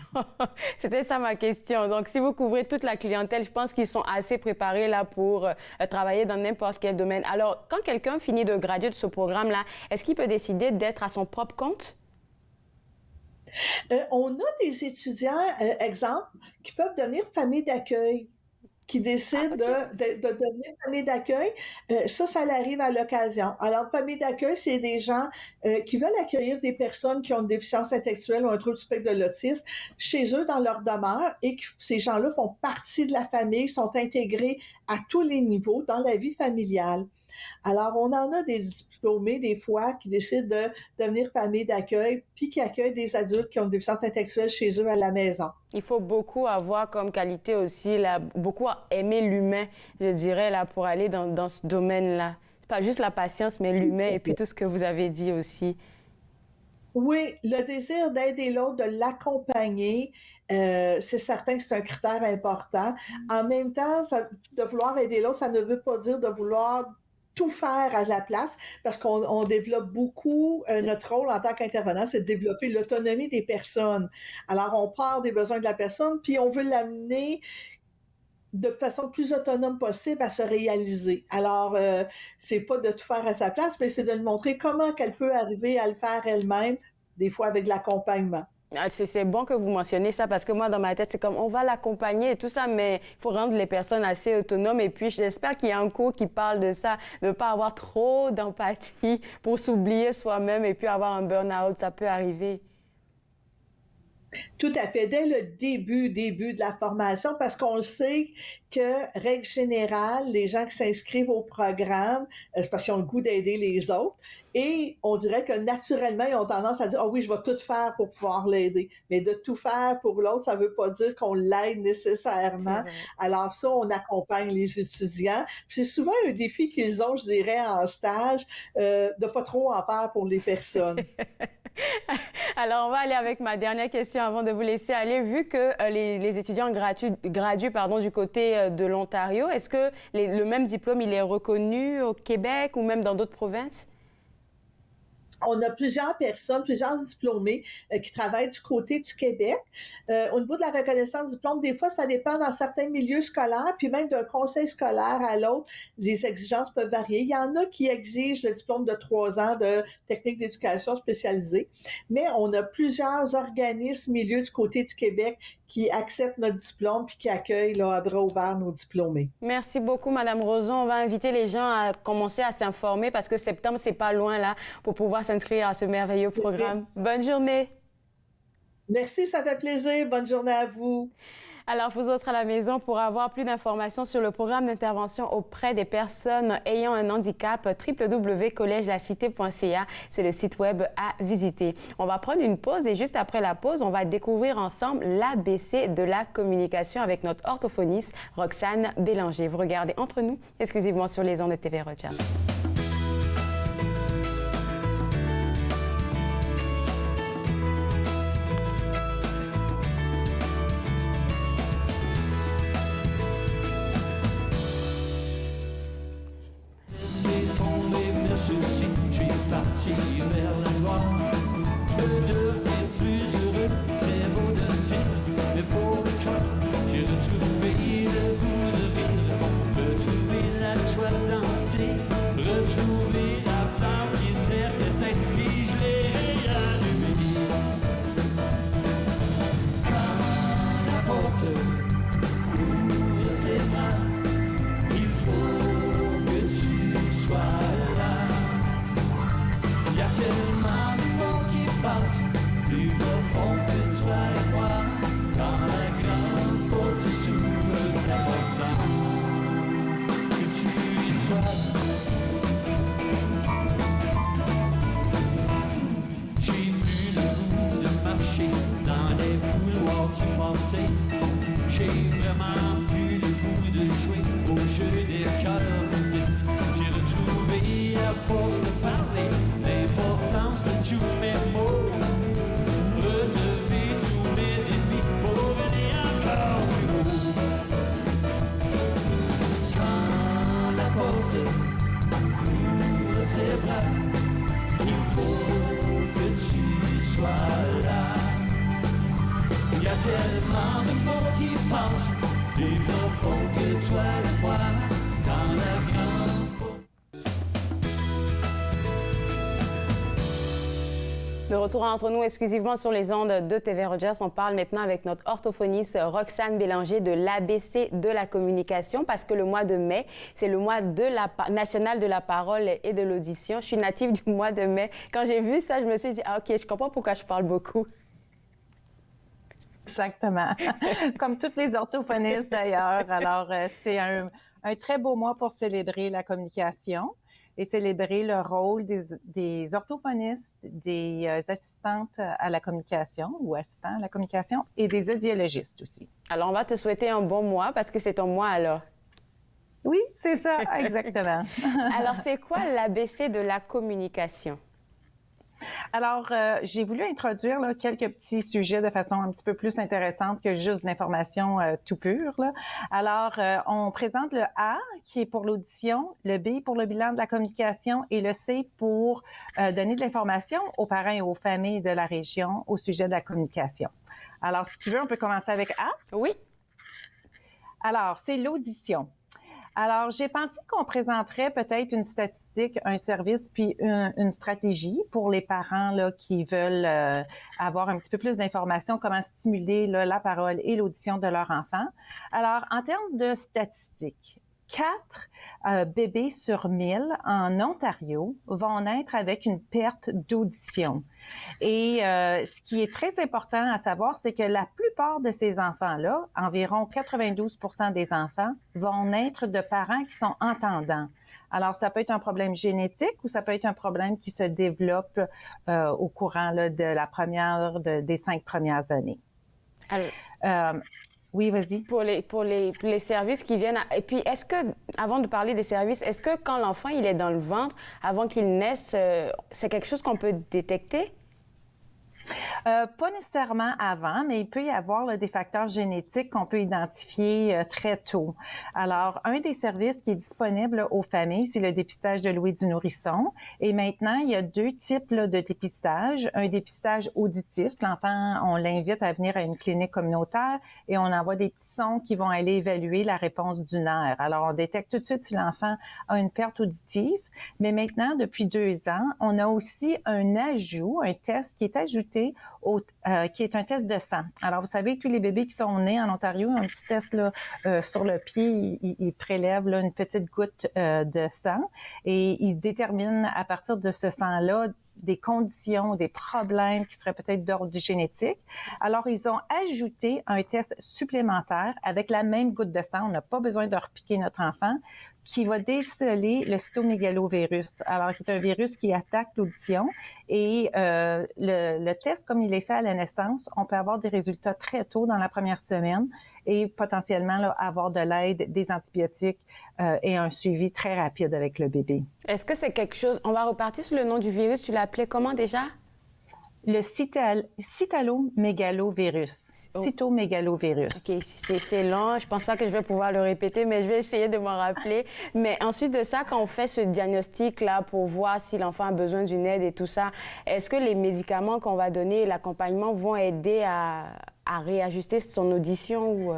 C'était ça ma question. Donc, si vous couvrez toute la clientèle, je pense qu'ils sont assez préparés là pour travailler dans n'importe quel domaine. Alors, quand quelqu'un finit de graduer de ce programme-là, est-ce qu'il peut décider d'être à son propre compte? On a des étudiants, exemple, qui peuvent devenir famille d'accueil, qui décident de devenir famille d'accueil. Ça arrive à l'occasion. Alors, famille d'accueil, c'est des gens qui veulent accueillir des personnes qui ont une déficience intellectuelle ou un trouble du spectre de l'autisme chez eux dans leur demeure, et que ces gens-là font partie de la famille, sont intégrés à tous les niveaux dans la vie familiale. Alors, on en a des diplômés, des fois, qui décident de devenir famille d'accueil, puis qui accueillent des adultes qui ont des déficiences intellectuelles chez eux à la maison. Il faut beaucoup avoir comme qualité aussi, là, beaucoup aimer l'humain, je dirais, là, pour aller dans ce domaine-là. C'est pas juste la patience, mais l'humain et puis tout ce que vous avez dit aussi. Oui, le désir d'aider l'autre, de l'accompagner, c'est certain que c'est un critère important. En même temps, de vouloir aider l'autre, ça ne veut pas dire de vouloir tout faire à la place, parce qu'on développe beaucoup, notre rôle en tant qu'intervenant, c'est de développer l'autonomie des personnes. Alors, on part des besoins de la personne, puis on veut l'amener de façon plus autonome possible à se réaliser. Alors, c'est pas de tout faire à sa place, mais c'est de lui montrer comment qu'elle peut arriver à le faire elle-même, des fois avec de l'accompagnement. C'est bon que vous mentionnez ça, parce que moi, dans ma tête, c'est comme on va l'accompagner et tout ça, mais il faut rendre les personnes assez autonomes. Et puis, j'espère qu'il y a un cours qui parle de ça, de ne pas avoir trop d'empathie pour s'oublier soi-même et puis avoir un burn-out. Ça peut arriver. Tout à fait. Dès le début de la formation, parce qu'on sait que, règle générale, les gens qui s'inscrivent au programme, c'est parce qu'ils ont le goût d'aider les autres. Et on dirait que naturellement, ils ont tendance à dire « Ah oui, je vais tout faire pour pouvoir l'aider ». Mais de tout faire pour l'autre, ça ne veut pas dire qu'on l'aide nécessairement. Alors ça, on accompagne les étudiants. C'est souvent un défi qu'ils ont, je dirais, en stage, de ne pas trop en faire pour les personnes. Alors, on va aller avec ma dernière question avant de vous laisser aller. Vu que les étudiants graduent du côté de l'Ontario, est-ce que le même diplôme, il est reconnu au Québec ou même dans d'autres provinces? On a plusieurs personnes, plusieurs diplômés qui travaillent du côté du Québec. Au niveau de la reconnaissance du diplôme, des fois, ça dépend dans certains milieux scolaires, puis même d'un conseil scolaire à l'autre, les exigences peuvent varier. Il y en a qui exigent le diplôme de 3 ans de technique d'éducation spécialisée, mais on a plusieurs organismes milieux du côté du Québec qui acceptent notre diplôme puis qui accueillent là, à bras ouverts nos diplômés. Merci beaucoup, Madame Roson. On va inviter les gens à commencer à s'informer parce que septembre, c'est pas loin là pour pouvoir s'inscrire à ce merveilleux programme. Bonne journée. Merci, ça fait plaisir. Bonne journée à vous. Alors, vous autres à la maison, pour avoir plus d'informations sur le programme d'intervention auprès des personnes ayant un handicap, www.collegelacité.ca, c'est le site web à visiter. On va prendre une pause et juste après la pause, on va découvrir ensemble l'ABC de la communication avec notre orthophoniste Roxane Bélanger. Vous regardez Entre nous, exclusivement sur les ondes de TV Rogers. parti vers la gloire. Je veux devenir plus heureux, c'est beau de dire, mais faut le choix. J'ai retrouvé le goût de rire, retrouvé la joie de danser, retrouvé la flamme qui sert de tête, puis je l'ai réallumée. Quand la porte ouvre ses bras, il faut que tu sois là. Il y a tellement de mots qui passent, plus profond que toi et moi. Quand la grande porte s'ouvre, c'est important que tu y sois. J'ai plus le goût de marcher dans les couloirs du passé. J'ai vraiment plus le goût de jouer au jeu des cœurs brisés. J'ai retrouvé à force de parler l'importance de tous mes mots. Relever tous mes défis pour venir encore plus haut. Quand la porte ouvre ses bras, il faut que tu sois là. Il y a tellement de mots qui passent, plus profond que toi et moi, dans la grande porte. De retour entre nous exclusivement sur les ondes de TV Rogers, on parle maintenant avec notre orthophoniste Roxane Bélanger de l'ABC de la communication parce que le mois de mai, c'est le mois national de la parole et de l'audition. Je suis native du mois de mai. Quand j'ai vu ça, je me suis dit, ah, OK, je comprends pourquoi je parle beaucoup. Exactement. Comme toutes les orthophonistes d'ailleurs. Alors, c'est un très beau mois pour célébrer la communication et célébrer le rôle des orthophonistes, des assistantes à la communication ou assistants à la communication et des audiologistes aussi. Alors, on va te souhaiter un bon mois parce que c'est ton mois alors. Oui, c'est ça, exactement. Alors, c'est quoi l'ABC de la communication? Alors, j'ai voulu introduire là, quelques petits sujets de façon un petit peu plus intéressante que juste de l'information tout pure. Là. Alors, on présente le A qui est pour l'audition, le B pour le bilan de la communication et le C pour donner de l'information aux parents et aux familles de la région au sujet de la communication. Alors, si tu veux, on peut commencer avec A. Oui. Alors, c'est l'audition. Alors, j'ai pensé qu'on présenterait peut-être une statistique, un service, puis une stratégie pour les parents là, qui veulent avoir un petit peu plus d'informations, comment stimuler là, la parole et l'audition de leur enfant. Alors, en termes de statistiques, 4 bébés sur 1000 en Ontario vont naître avec une perte d'audition. Et ce qui est très important à savoir, c'est que la plupart de ces enfants-là, environ 92% des enfants, vont naître de parents qui sont entendants. Alors, ça peut être un problème génétique ou ça peut être un problème qui se développe au courant là, de des 5 premières années. Alors, oui, vas-y. Pour les services qui viennent... Et puis, est-ce que, avant de parler des services, est-ce que quand l'enfant il est dans le ventre, avant qu'il naisse, c'est quelque chose qu'on peut détecter? Pas nécessairement avant, mais il peut y avoir là, des facteurs génétiques qu'on peut identifier très tôt. Alors, un des services qui est disponible aux familles, c'est le dépistage de l'ouïe du nourrisson. Et maintenant, il y a 2 types là, de dépistage. Un dépistage auditif. L'enfant, on l'invite à venir à une clinique communautaire et on envoie des petits sons qui vont aller évaluer la réponse du nerf. Alors, on détecte tout de suite si l'enfant a une perte auditive. Mais maintenant, depuis 2 ans, on a aussi un ajout, un test qui est ajouté qui est un test de sang. Alors, vous savez, tous les bébés qui sont nés en Ontario ont un petit test là, sur le pied. Ils prélèvent là, une petite goutte de sang et ils déterminent à partir de ce sang-là des conditions, des problèmes qui seraient peut-être d'ordre génétique. Alors, ils ont ajouté un test supplémentaire avec la même goutte de sang. On n'a pas besoin de repiquer notre enfant, qui va déceler le cytomégalovirus, alors qui est un virus qui attaque l'audition. Et le test, comme il est fait à la naissance, on peut avoir des résultats très tôt dans la première semaine et potentiellement là, avoir de l'aide, des antibiotiques et un suivi très rapide avec le bébé. Est-ce que c'est quelque chose... On va repartir sur le nom du virus. Tu l'as appelé comment déjà? le cytomégalovirus. Cytomégalovirus. OK, c'est long. Je pense pas que je vais pouvoir le répéter, mais je vais essayer de m'en rappeler. Mais ensuite de ça, quand on fait ce diagnostic-là pour voir si l'enfant a besoin d'une aide et tout ça, est-ce que les médicaments qu'on va donner et l'accompagnement vont aider à réajuster son audition ou...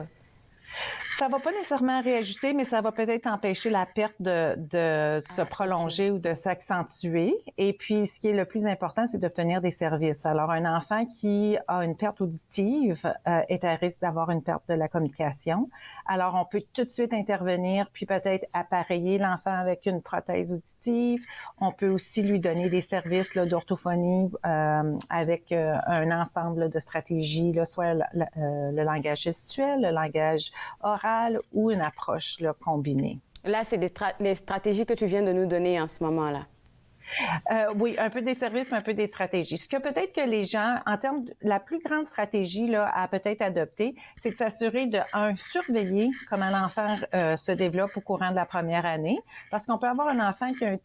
Ça ne va pas nécessairement réajuster, mais ça va peut-être empêcher la perte de se prolonger ou de s'accentuer. Et puis, ce qui est le plus important, c'est d'obtenir des services. Alors, un enfant qui a une perte auditive est à risque d'avoir une perte de la communication. Alors, on peut tout de suite intervenir, puis peut-être appareiller l'enfant avec une prothèse auditive. On peut aussi lui donner des services d'orthophonie avec un ensemble de stratégies, soit le langage gestuel, le langage oral ou une approche combinée. Là, c'est les stratégies que tu viens de nous donner en ce moment-là. Oui, un peu des services, mais un peu des stratégies. Ce que peut-être que les gens, en termes de la plus grande stratégie là, à peut-être adopter, c'est de s'assurer de, surveiller comment l'enfant se développe au courant de la première année. Parce qu'on peut avoir un enfant qui a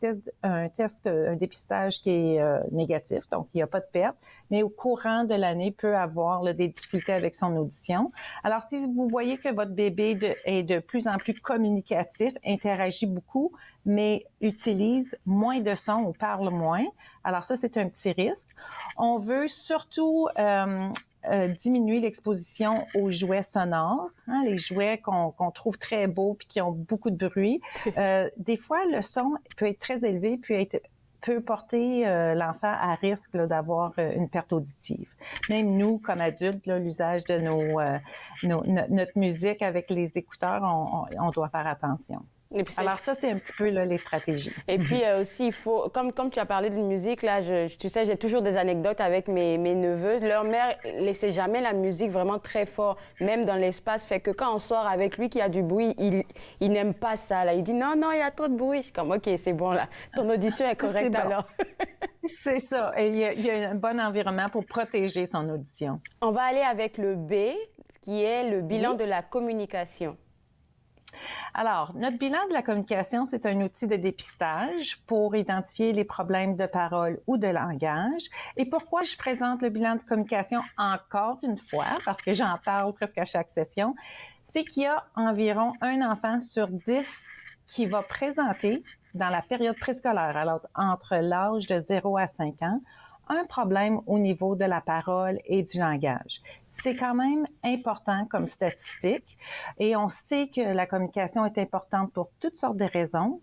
un dépistage qui est négatif, donc il n'y a pas de perte, mais au courant de l'année peut avoir des difficultés avec son audition. Alors, si vous voyez que votre bébé est de plus en plus communicatif, interagit beaucoup, mais utilise moins de sons ou parle moins. Alors ça, c'est un petit risque. On veut surtout diminuer l'exposition aux jouets sonores, les jouets qu'on trouve très beaux puis qui ont beaucoup de bruit. Des fois, le son peut être très élevé, peut porter l'enfant à risque d'avoir une perte auditive. Même nous, comme adultes, l'usage de notre musique avec les écouteurs, on doit faire attention. Alors ça, c'est un petit peu les stratégies. Et puis aussi, il faut, comme tu as parlé de musique, là, tu sais, j'ai toujours des anecdotes avec mes neveux. Leur mère laissait jamais la musique vraiment très fort, même dans l'espace. Fait que quand on sort avec lui, qu'il y a du bruit, il n'aime pas ça. Là. Il dit non, il y a trop de bruit. Je suis comme, OK, c'est bon, là. Ton audition est correcte bon. alors. C'est ça. Et il y a un bon environnement pour protéger son audition. On va aller avec le B, qui est le bilan de la communication. Alors, notre bilan de la communication, c'est un outil de dépistage pour identifier les problèmes de parole ou de langage. Et pourquoi je présente le bilan de communication encore une fois, parce que j'en parle presque à chaque session, c'est qu'il y a environ un enfant sur 10 qui va présenter dans la période préscolaire, alors entre l'âge de 0 à 5 ans, un problème au niveau de la parole et du langage. C'est quand même important comme statistique et on sait que la communication est importante pour toutes sortes de raisons,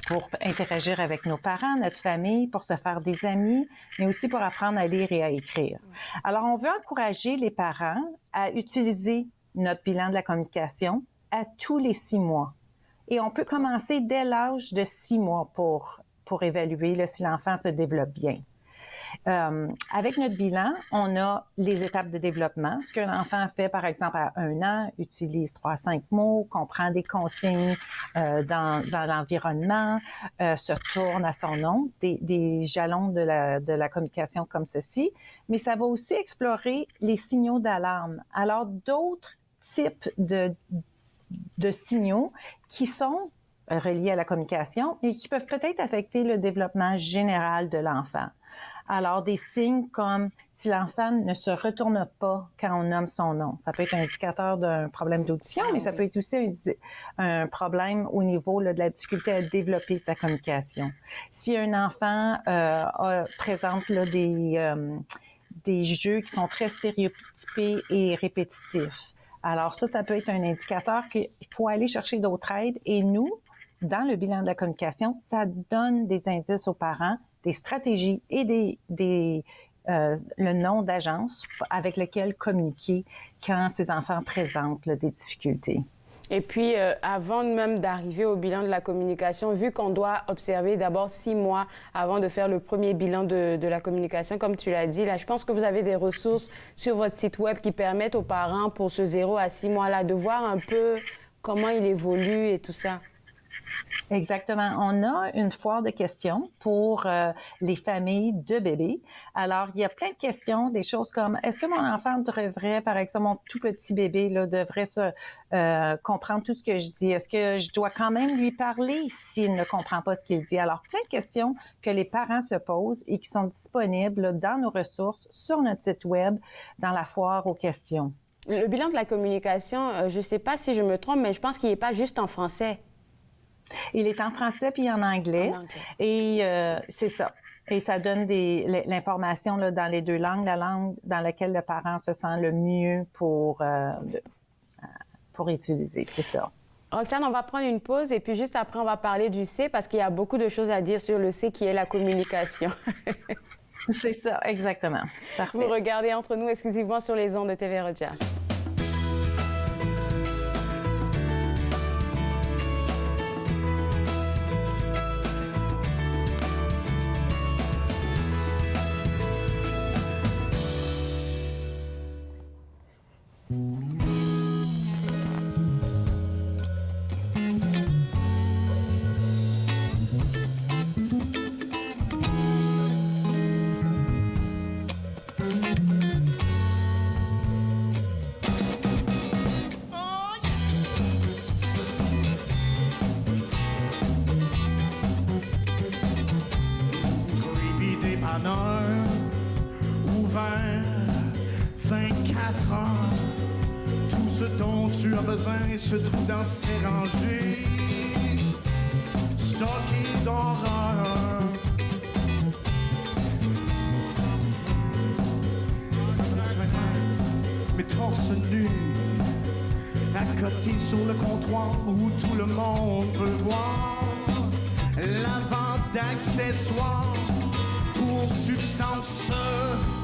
pour interagir avec nos parents, notre famille, pour se faire des amis, mais aussi pour apprendre à lire et à écrire. Alors, on veut encourager les parents à utiliser notre bilan de la communication à tous les 6 mois. Et on peut commencer dès l'âge de 6 mois pour évaluer si l'enfant se développe bien. Avec notre bilan, on a les étapes de développement. Ce qu'un enfant fait, par exemple, à 1 an, utilise 3-5 mots, comprend des consignes dans l'environnement, se tourne à son nom, des jalons de la communication comme ceci. Mais ça va aussi explorer les signaux d'alarme. Alors, d'autres types de signaux qui sont reliés à la communication et qui peuvent peut-être affecter le développement général de l'enfant. Alors, des signes comme si l'enfant ne se retourne pas quand on nomme son nom. Ça peut être un indicateur d'un problème d'audition, mais ça peut être aussi un problème au niveau de la difficulté à développer sa communication. Si un enfant présente des jeux qui sont très stéréotypés et répétitifs, alors ça peut être un indicateur qu'il faut aller chercher d'autres aides. Et nous, dans le bilan de la communication, ça donne des indices aux parents, des stratégies et le nom d'agence avec lequel communiquer quand ces enfants présentent des difficultés. Et puis, avant même d'arriver au bilan de la communication, vu qu'on doit observer d'abord 6 mois avant de faire le premier bilan de la communication, comme tu l'as dit, là, je pense que vous avez des ressources sur votre site web qui permettent aux parents, pour ce 0 à 6 mois-là, de voir un peu comment il évolue et tout ça. Exactement. On a une foire de questions pour les familles de bébés. Alors, il y a plein de questions, des choses comme est-ce que mon enfant devrait, par exemple, mon tout petit bébé là, devrait comprendre tout ce que je dis? Est-ce que je dois quand même lui parler s'il ne comprend pas ce qu'il dit? Alors, plein de questions que les parents se posent et qui sont disponibles là, dans nos ressources, sur notre site web, dans la foire aux questions. Le bilan de la communication, je ne sais pas si je me trompe, mais je pense qu'il n'est pas juste en français. Il est en français puis en anglais. Et c'est ça. Et ça donne l'information là, dans les deux langues, la langue dans laquelle le parent se sent le mieux pour utiliser. C'est ça. Roxane, on va prendre une pause et puis juste après, on va parler du C parce qu'il y a beaucoup de choses à dire sur le C qui est la communication. C'est ça, exactement. Parfait. Vous regardez Entre nous exclusivement sur les ondes de TV Rogers. Ou 20, 24 ans, tout ce dont tu as besoin se trouve dans ces rangées stockées d'horreur. Mais torse nu, à côté sur le comptoir où tout le monde peut voir la vente d'accessoires pour substances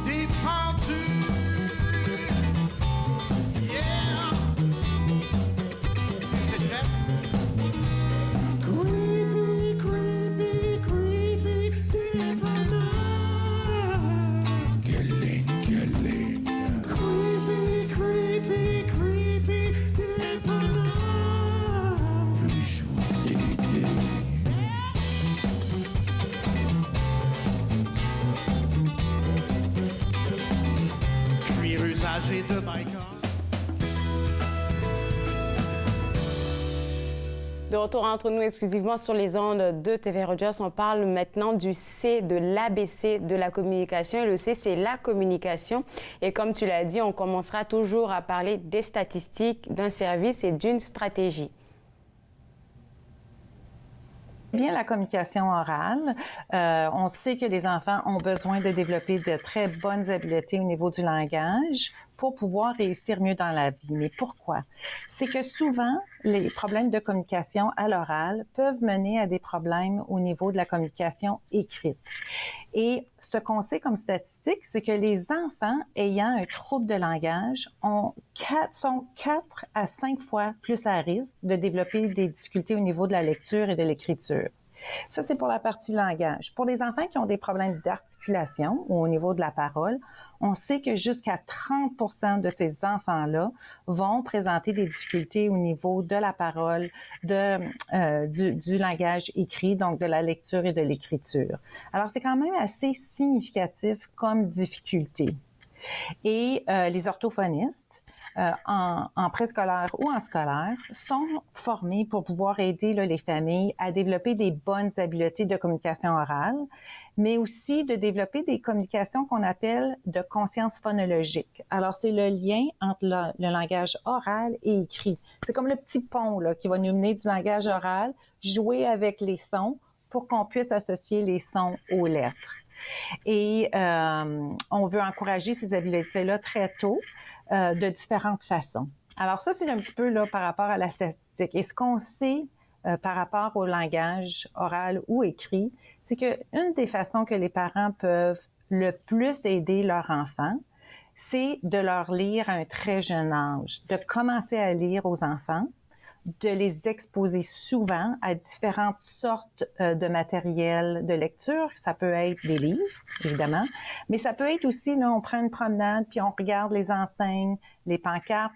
défendues. Yeah! C'est vrai? Creepy, creepy, creepy, dépanneur. Gueuling, gueuling. Creepy, creepy, creepy, dépanneur. Puis-je vous aider? De De retour entre nous exclusivement sur les ondes de TV Rogers, on parle maintenant du C, de l'ABC de la communication. Et le C, c'est la communication. Et comme tu l'as dit, on commencera toujours à parler des statistiques, d'un service et d'une stratégie. Bien, la communication orale, on sait que les enfants ont besoin de développer de très bonnes habiletés au niveau du langage pour pouvoir réussir mieux dans la vie. Mais pourquoi? C'est que souvent, les problèmes de communication à l'oral peuvent mener à des problèmes au niveau de la communication écrite. Et ce qu'on sait comme statistique, c'est que les enfants ayant un trouble de langage sont 4 à 5 fois plus à risque de développer des difficultés au niveau de la lecture et de l'écriture. Ça, c'est pour la partie langage. Pour les enfants qui ont des problèmes d'articulation ou au niveau de la parole, on sait que jusqu'à 30% de ces enfants-là vont présenter des difficultés au niveau de la parole, du langage écrit, donc de la lecture et de l'écriture. Alors, c'est quand même assez significatif comme difficulté. Et les orthophonistes, en préscolaire ou en scolaire, sont formés pour pouvoir aider là, les familles à développer des bonnes habiletés de communication orale, mais aussi de développer des communications qu'on appelle de conscience phonologique. Alors, c'est le lien entre le langage oral et écrit. C'est comme le petit pont là, qui va nous mener du langage oral, jouer avec les sons pour qu'on puisse associer les sons aux lettres. Et on veut encourager ces habiletés-là très tôt, de différentes façons. Alors ça, c'est un petit peu là par rapport à la statistique. Et ce qu'on sait par rapport au langage oral ou écrit, c'est qu'une des façons que les parents peuvent le plus aider leur enfant, c'est de leur lire à un très jeune âge, de commencer à lire aux enfants, de les exposer souvent à différentes sortes de matériel de lecture. Ça peut être des livres, évidemment, mais ça peut être aussi, là, on prend une promenade, puis on regarde les enseignes, les pancartes,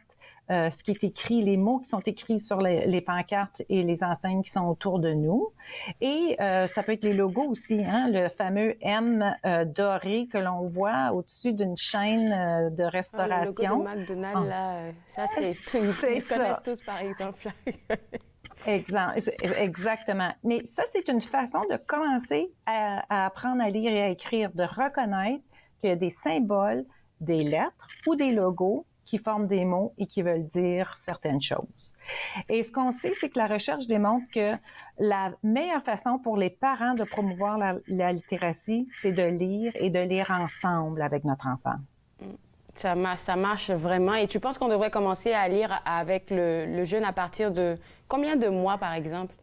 ce qui est écrit, les mots qui sont écrits sur les pancartes et les enseignes qui sont autour de nous. Et ça peut être les logos aussi, hein, le fameux M doré que l'on voit au-dessus d'une chaîne de restauration. Le logo de McDonald's, là, ça, c'est tout. Ils connaissent tous, par exemple. Exactement. Mais ça, c'est une façon de commencer à apprendre à lire et à écrire, de reconnaître qu'il y a des symboles, des lettres ou des logos qui forment des mots et qui veulent dire certaines choses. Et ce qu'on sait, c'est que la recherche démontre que la meilleure façon pour les parents de promouvoir la littératie, c'est de lire et de lire ensemble avec notre enfant. Ça marche vraiment. Et tu penses qu'on devrait commencer à lire avec le jeune à partir de combien de mois, par exemple?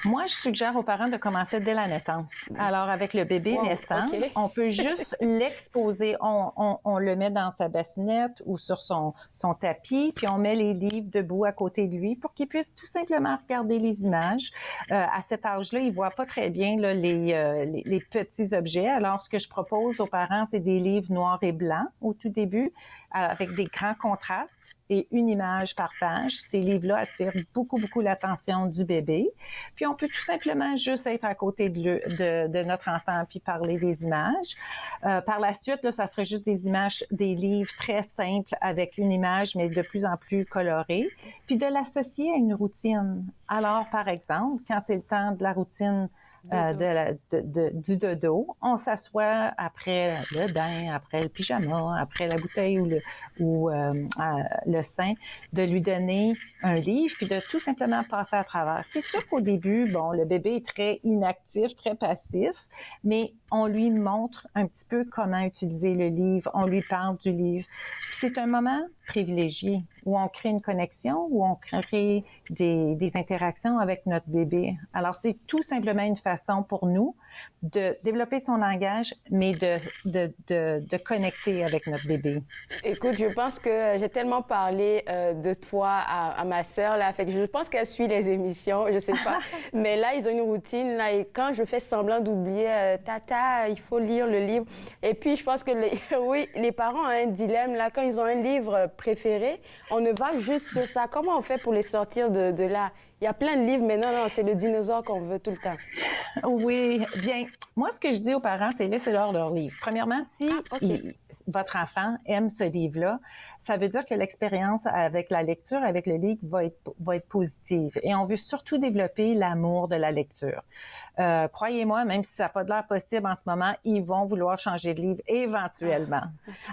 Moi, je suggère aux parents de commencer dès la naissance. Alors, avec le bébé naissant, on peut juste l'exposer. On le met dans sa bassinette ou sur son tapis, puis on met les livres debout à côté de lui pour qu'il puisse tout simplement regarder les images. À cet âge-là, il ne voit pas très bien là, les petits objets. Alors, ce que je propose aux parents, c'est des livres noirs et blancs au tout début, avec des grands contrastes et une image par page. Ces livres-là attirent beaucoup l'attention du bébé. Puis on peut tout simplement juste être à côté de notre enfant puis parler des images. Par la suite, là, ça serait juste des images, des livres très simples avec une image, mais de plus en plus colorée. Puis de l'associer à une routine. Alors, par exemple, quand c'est le temps de la routine du dodo, on s'assoit après le bain, après le pyjama, après la bouteille ou le sein, de lui donner un livre puis de tout simplement passer à travers. C'est sûr qu'au début, bon, le bébé est très inactif, très passif, mais on lui montre un petit peu comment utiliser le livre, on lui parle du livre. Puis c'est un moment privilégié où on crée une connexion, où on crée des interactions avec notre bébé. Alors, c'est tout simplement une façon pour nous de développer son langage, mais de connecter avec notre bébé. Écoute, je pense que j'ai tellement parlé de toi à ma sœur, là, fait que je pense qu'elle suit les émissions, je sais pas. Mais là, ils ont une routine, là, et quand je fais semblant d'oublier, tata, il faut lire le livre. Et puis, je pense que les parents ont un dilemme, là, quand ils ont un livre préféré, on ne va juste sur ça. Comment on fait pour les sortir de là? Il y a plein de livres, mais non, c'est le dinosaure qu'on veut tout le temps. Oui, bien. Moi, ce que je dis aux parents, c'est laissez-leur leur livre. Premièrement, si votre enfant aime ce livre-là, ça veut dire que l'expérience avec la lecture, avec le livre, va être positive. Et on veut surtout développer l'amour de la lecture. Croyez-moi, même si ça n'a pas de l'air possible en ce moment, ils vont vouloir changer de livre éventuellement.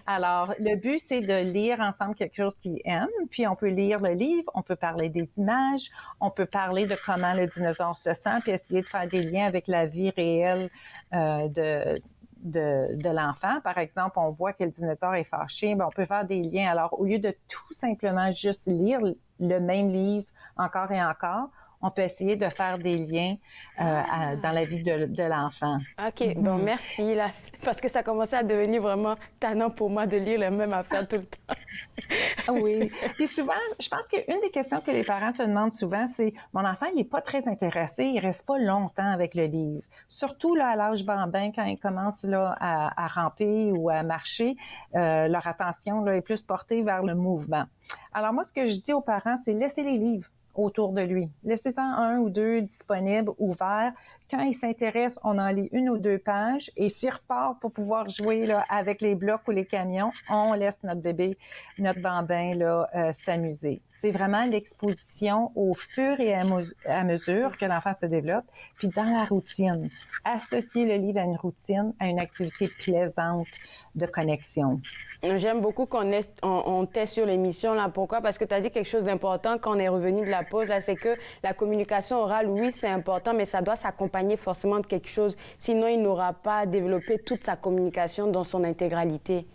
Alors, le but, c'est de lire ensemble quelque chose qu'ils aiment, puis on peut lire le livre, on peut parler des images, on peut parler de comment le dinosaure se sent, puis essayer de faire des liens avec la vie réelle de l'enfant. Par exemple, on voit que le dinosaure est fâché, bien, on peut faire des liens. Alors, au lieu de tout simplement juste lire le même livre encore et encore, on peut essayer de faire des liens dans la vie de l'enfant. OK, bon, merci, là, parce que ça commençait à devenir vraiment tannant pour moi de lire la même affaire tout le temps. Oui, puis souvent, je pense qu'une des questions que les parents se demandent souvent, c'est « Mon enfant, il n'est pas très intéressé, il ne reste pas longtemps avec le livre. » Surtout là, à l'âge bambin, quand ils commencent là, à ramper ou à marcher, leur attention là, est plus portée vers le mouvement. Alors moi, ce que je dis aux parents, c'est « Laissez les livres autour de lui. Laissez-en un ou deux disponibles, ouverts. Quand il s'intéresse, on en lit une ou deux pages et s'il repart pour pouvoir jouer là, avec les blocs ou les camions, on laisse notre bébé, notre bambin là, s'amuser. C'est vraiment l'exposition au fur et à mesure que l'enfant se développe, puis dans la routine. Associer le livre à une routine, à une activité plaisante de connexion. J'aime beaucoup qu'on t'ait sur l'émission, là. Pourquoi? Parce que tu as dit quelque chose d'important quand on est revenu de la pause, là, c'est que la communication orale, oui, c'est important, mais ça doit s'accompagner forcément de quelque chose. Sinon, il n'aura pas développé toute sa communication dans son intégralité.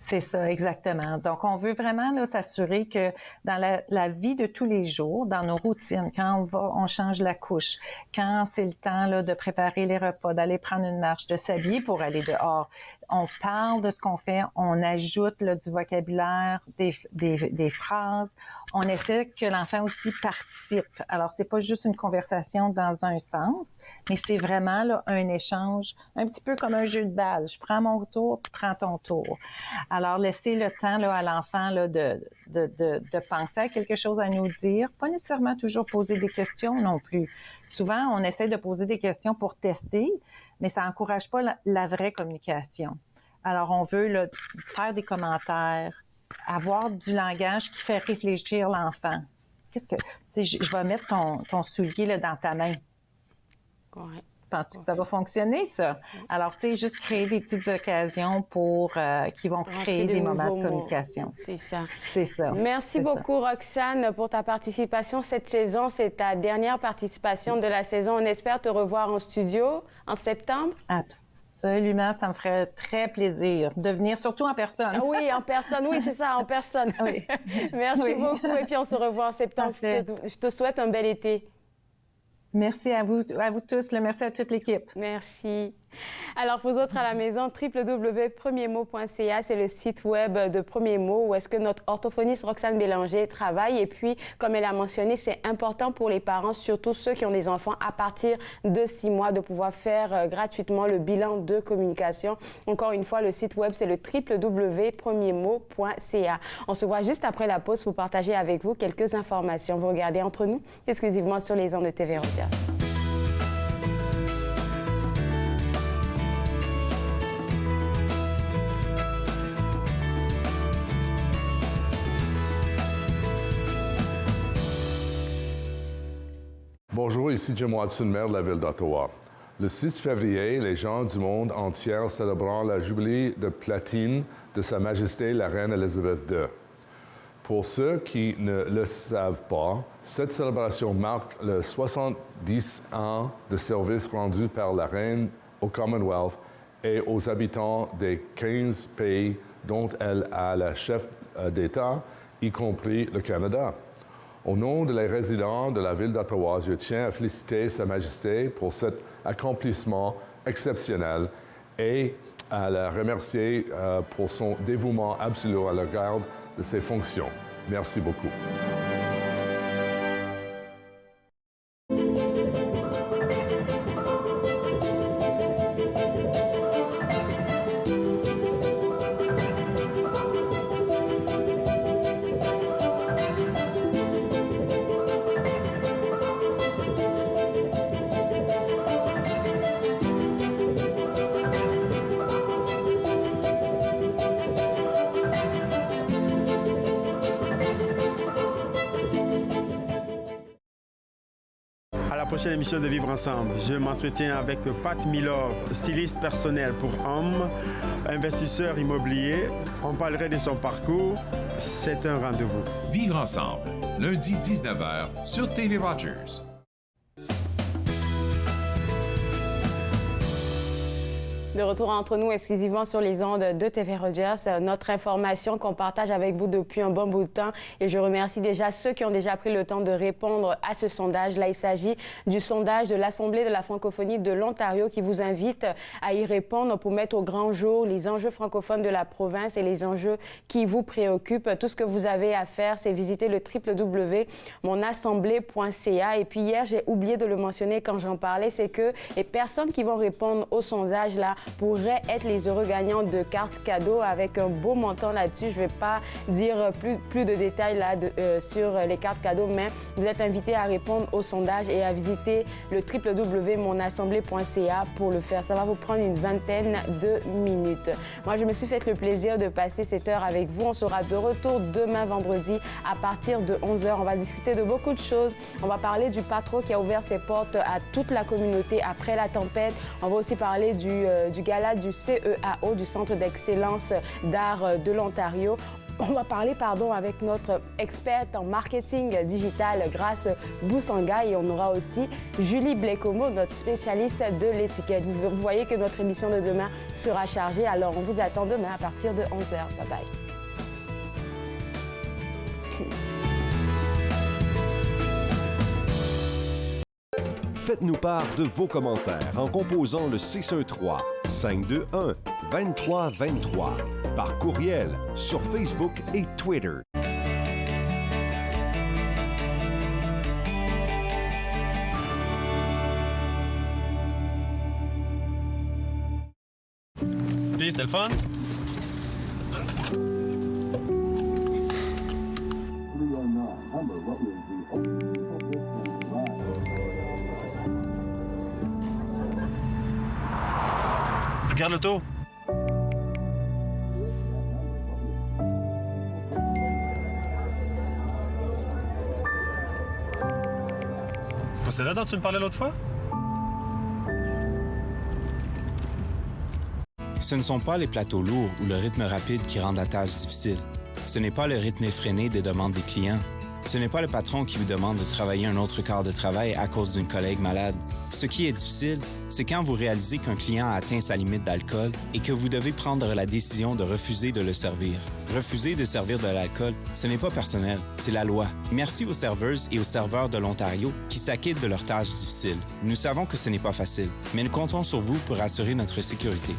C'est ça, exactement. Donc, on veut vraiment là, s'assurer que dans la vie de tous les jours, dans nos routines, quand on change la couche, quand c'est le temps là, de préparer les repas, d'aller prendre une marche, de s'habiller pour aller dehors, on parle de ce qu'on fait, on ajoute là, du vocabulaire, des phrases, on essaie que l'enfant aussi participe. Alors, c'est pas juste une conversation dans un sens, mais c'est vraiment là, un échange, un petit peu comme un jeu de balle. Je prends mon tour, tu prends ton tour. Alors, laisser le temps là, à l'enfant là, de penser à quelque chose à nous dire, pas nécessairement toujours poser des questions non plus. Souvent, on essaie de poser des questions pour tester, mais ça n'encourage pas la vraie communication. Alors, on veut là, faire des commentaires, avoir du langage qui fait réfléchir l'enfant. Qu'est-ce que... Tu sais, je vais mettre ton soulier là, dans ta main. Ouais. Penses-tu que ça va fonctionner, ça? Alors, tu sais, juste créer des petites occasions pour qui vont créer des moments de communication. C'est ça. C'est ça. Merci beaucoup, Roxane, pour ta participation cette saison. C'est ta dernière participation de la saison. On espère te revoir en studio en septembre. Absolument, ça me ferait très plaisir de venir, surtout en personne. Oui, en personne. Oui, c'est ça, en personne. Oui. Merci beaucoup. Et puis, on se revoit en septembre. Je te souhaite un bel été. Merci à vous tous. Merci à toute l'équipe. Merci. Alors, pour vous autres à la maison, www.premiermot.ca, c'est le site web de Premier Mot où est-ce que notre orthophoniste Roxane Bélanger travaille. Et puis, comme elle a mentionné, c'est important pour les parents, surtout ceux qui ont des enfants à partir de 6 mois, de pouvoir faire gratuitement le bilan de communication. Encore une fois, le site web, c'est le www.premiermot.ca. On se voit juste après la pause pour partager avec vous quelques informations. Vous regardez Entre nous, exclusivement sur les ondes de TV Rogers. Bonjour, ici Jim Watson, maire de la ville d'Ottawa. Le 6 février, les gens du monde entier célébreront la jubilé de platine de Sa Majesté la Reine Élisabeth II. Pour ceux qui ne le savent pas, cette célébration marque le 70 ans de service rendu par la Reine au Commonwealth et aux habitants des 15 pays dont elle est la chef d'État, y compris le Canada. Au nom des résidents de la ville d'Ottawa, je tiens à féliciter Sa Majesté pour cet accomplissement exceptionnel et à la remercier pour son dévouement absolu à l'égard de ses fonctions. Merci beaucoup. Prochaine émission de Vivre Ensemble. Je m'entretiens avec Pat Miller, styliste personnel pour hommes, investisseur immobilier. On parlerait de son parcours. C'est un rendez-vous. Vivre Ensemble, lundi 19h sur TV Rogers. De retour entre nous exclusivement sur les ondes de TV Rogers, notre information qu'on partage avec vous depuis un bon bout de temps. Et je remercie déjà ceux qui ont déjà pris le temps de répondre à ce sondage. Là, il s'agit du sondage de l'Assemblée de la francophonie de l'Ontario qui vous invite à y répondre pour mettre au grand jour les enjeux francophones de la province et les enjeux qui vous préoccupent. Tout ce que vous avez à faire, c'est visiter le www.monassemblée.ca. Et puis hier, j'ai oublié de le mentionner quand j'en parlais, c'est que les personnes qui vont répondre au sondage là pourraient être les heureux gagnants de cartes cadeaux avec un beau montant là-dessus. Je ne vais pas dire plus de détails là sur les cartes cadeaux, mais vous êtes invités à répondre au sondage et à visiter le www.monassemblée.ca pour le faire. Ça va vous prendre une vingtaine de minutes. Moi, je me suis fait le plaisir de passer cette heure avec vous. On sera de retour demain vendredi à partir de 11h. On va discuter de beaucoup de choses. On va parler du Patro qui a ouvert ses portes à toute la communauté après la tempête. On va aussi parler du gala du CEAO, du Centre d'excellence d'art de l'Ontario. On va parler, avec notre experte en marketing digital, Grace Boussanga, et on aura aussi Julie Blecomo, notre spécialiste de l'étiquette. Vous voyez que notre émission de demain sera chargée, alors on vous attend demain à partir de 11h. Bye bye. Faites-nous part de vos commentaires en composant le 613-521-2323 par courriel sur Facebook et Twitter. Puis, c'était le fun? Regarde l'auto. C'est pas celle-là dont tu me parlais l'autre fois? Ce ne sont pas les plateaux lourds ou le rythme rapide qui rendent la tâche difficile. Ce n'est pas le rythme effréné des demandes des clients. Ce n'est pas le patron qui vous demande de travailler un autre quart de travail à cause d'une collègue malade. Ce qui est difficile, c'est quand vous réalisez qu'un client a atteint sa limite d'alcool et que vous devez prendre la décision de refuser de le servir. Refuser de servir de l'alcool, ce n'est pas personnel, c'est la loi. Merci aux serveuses et aux serveurs de l'Ontario qui s'acquittent de leurs tâches difficiles. Nous savons que ce n'est pas facile, mais nous comptons sur vous pour assurer notre sécurité.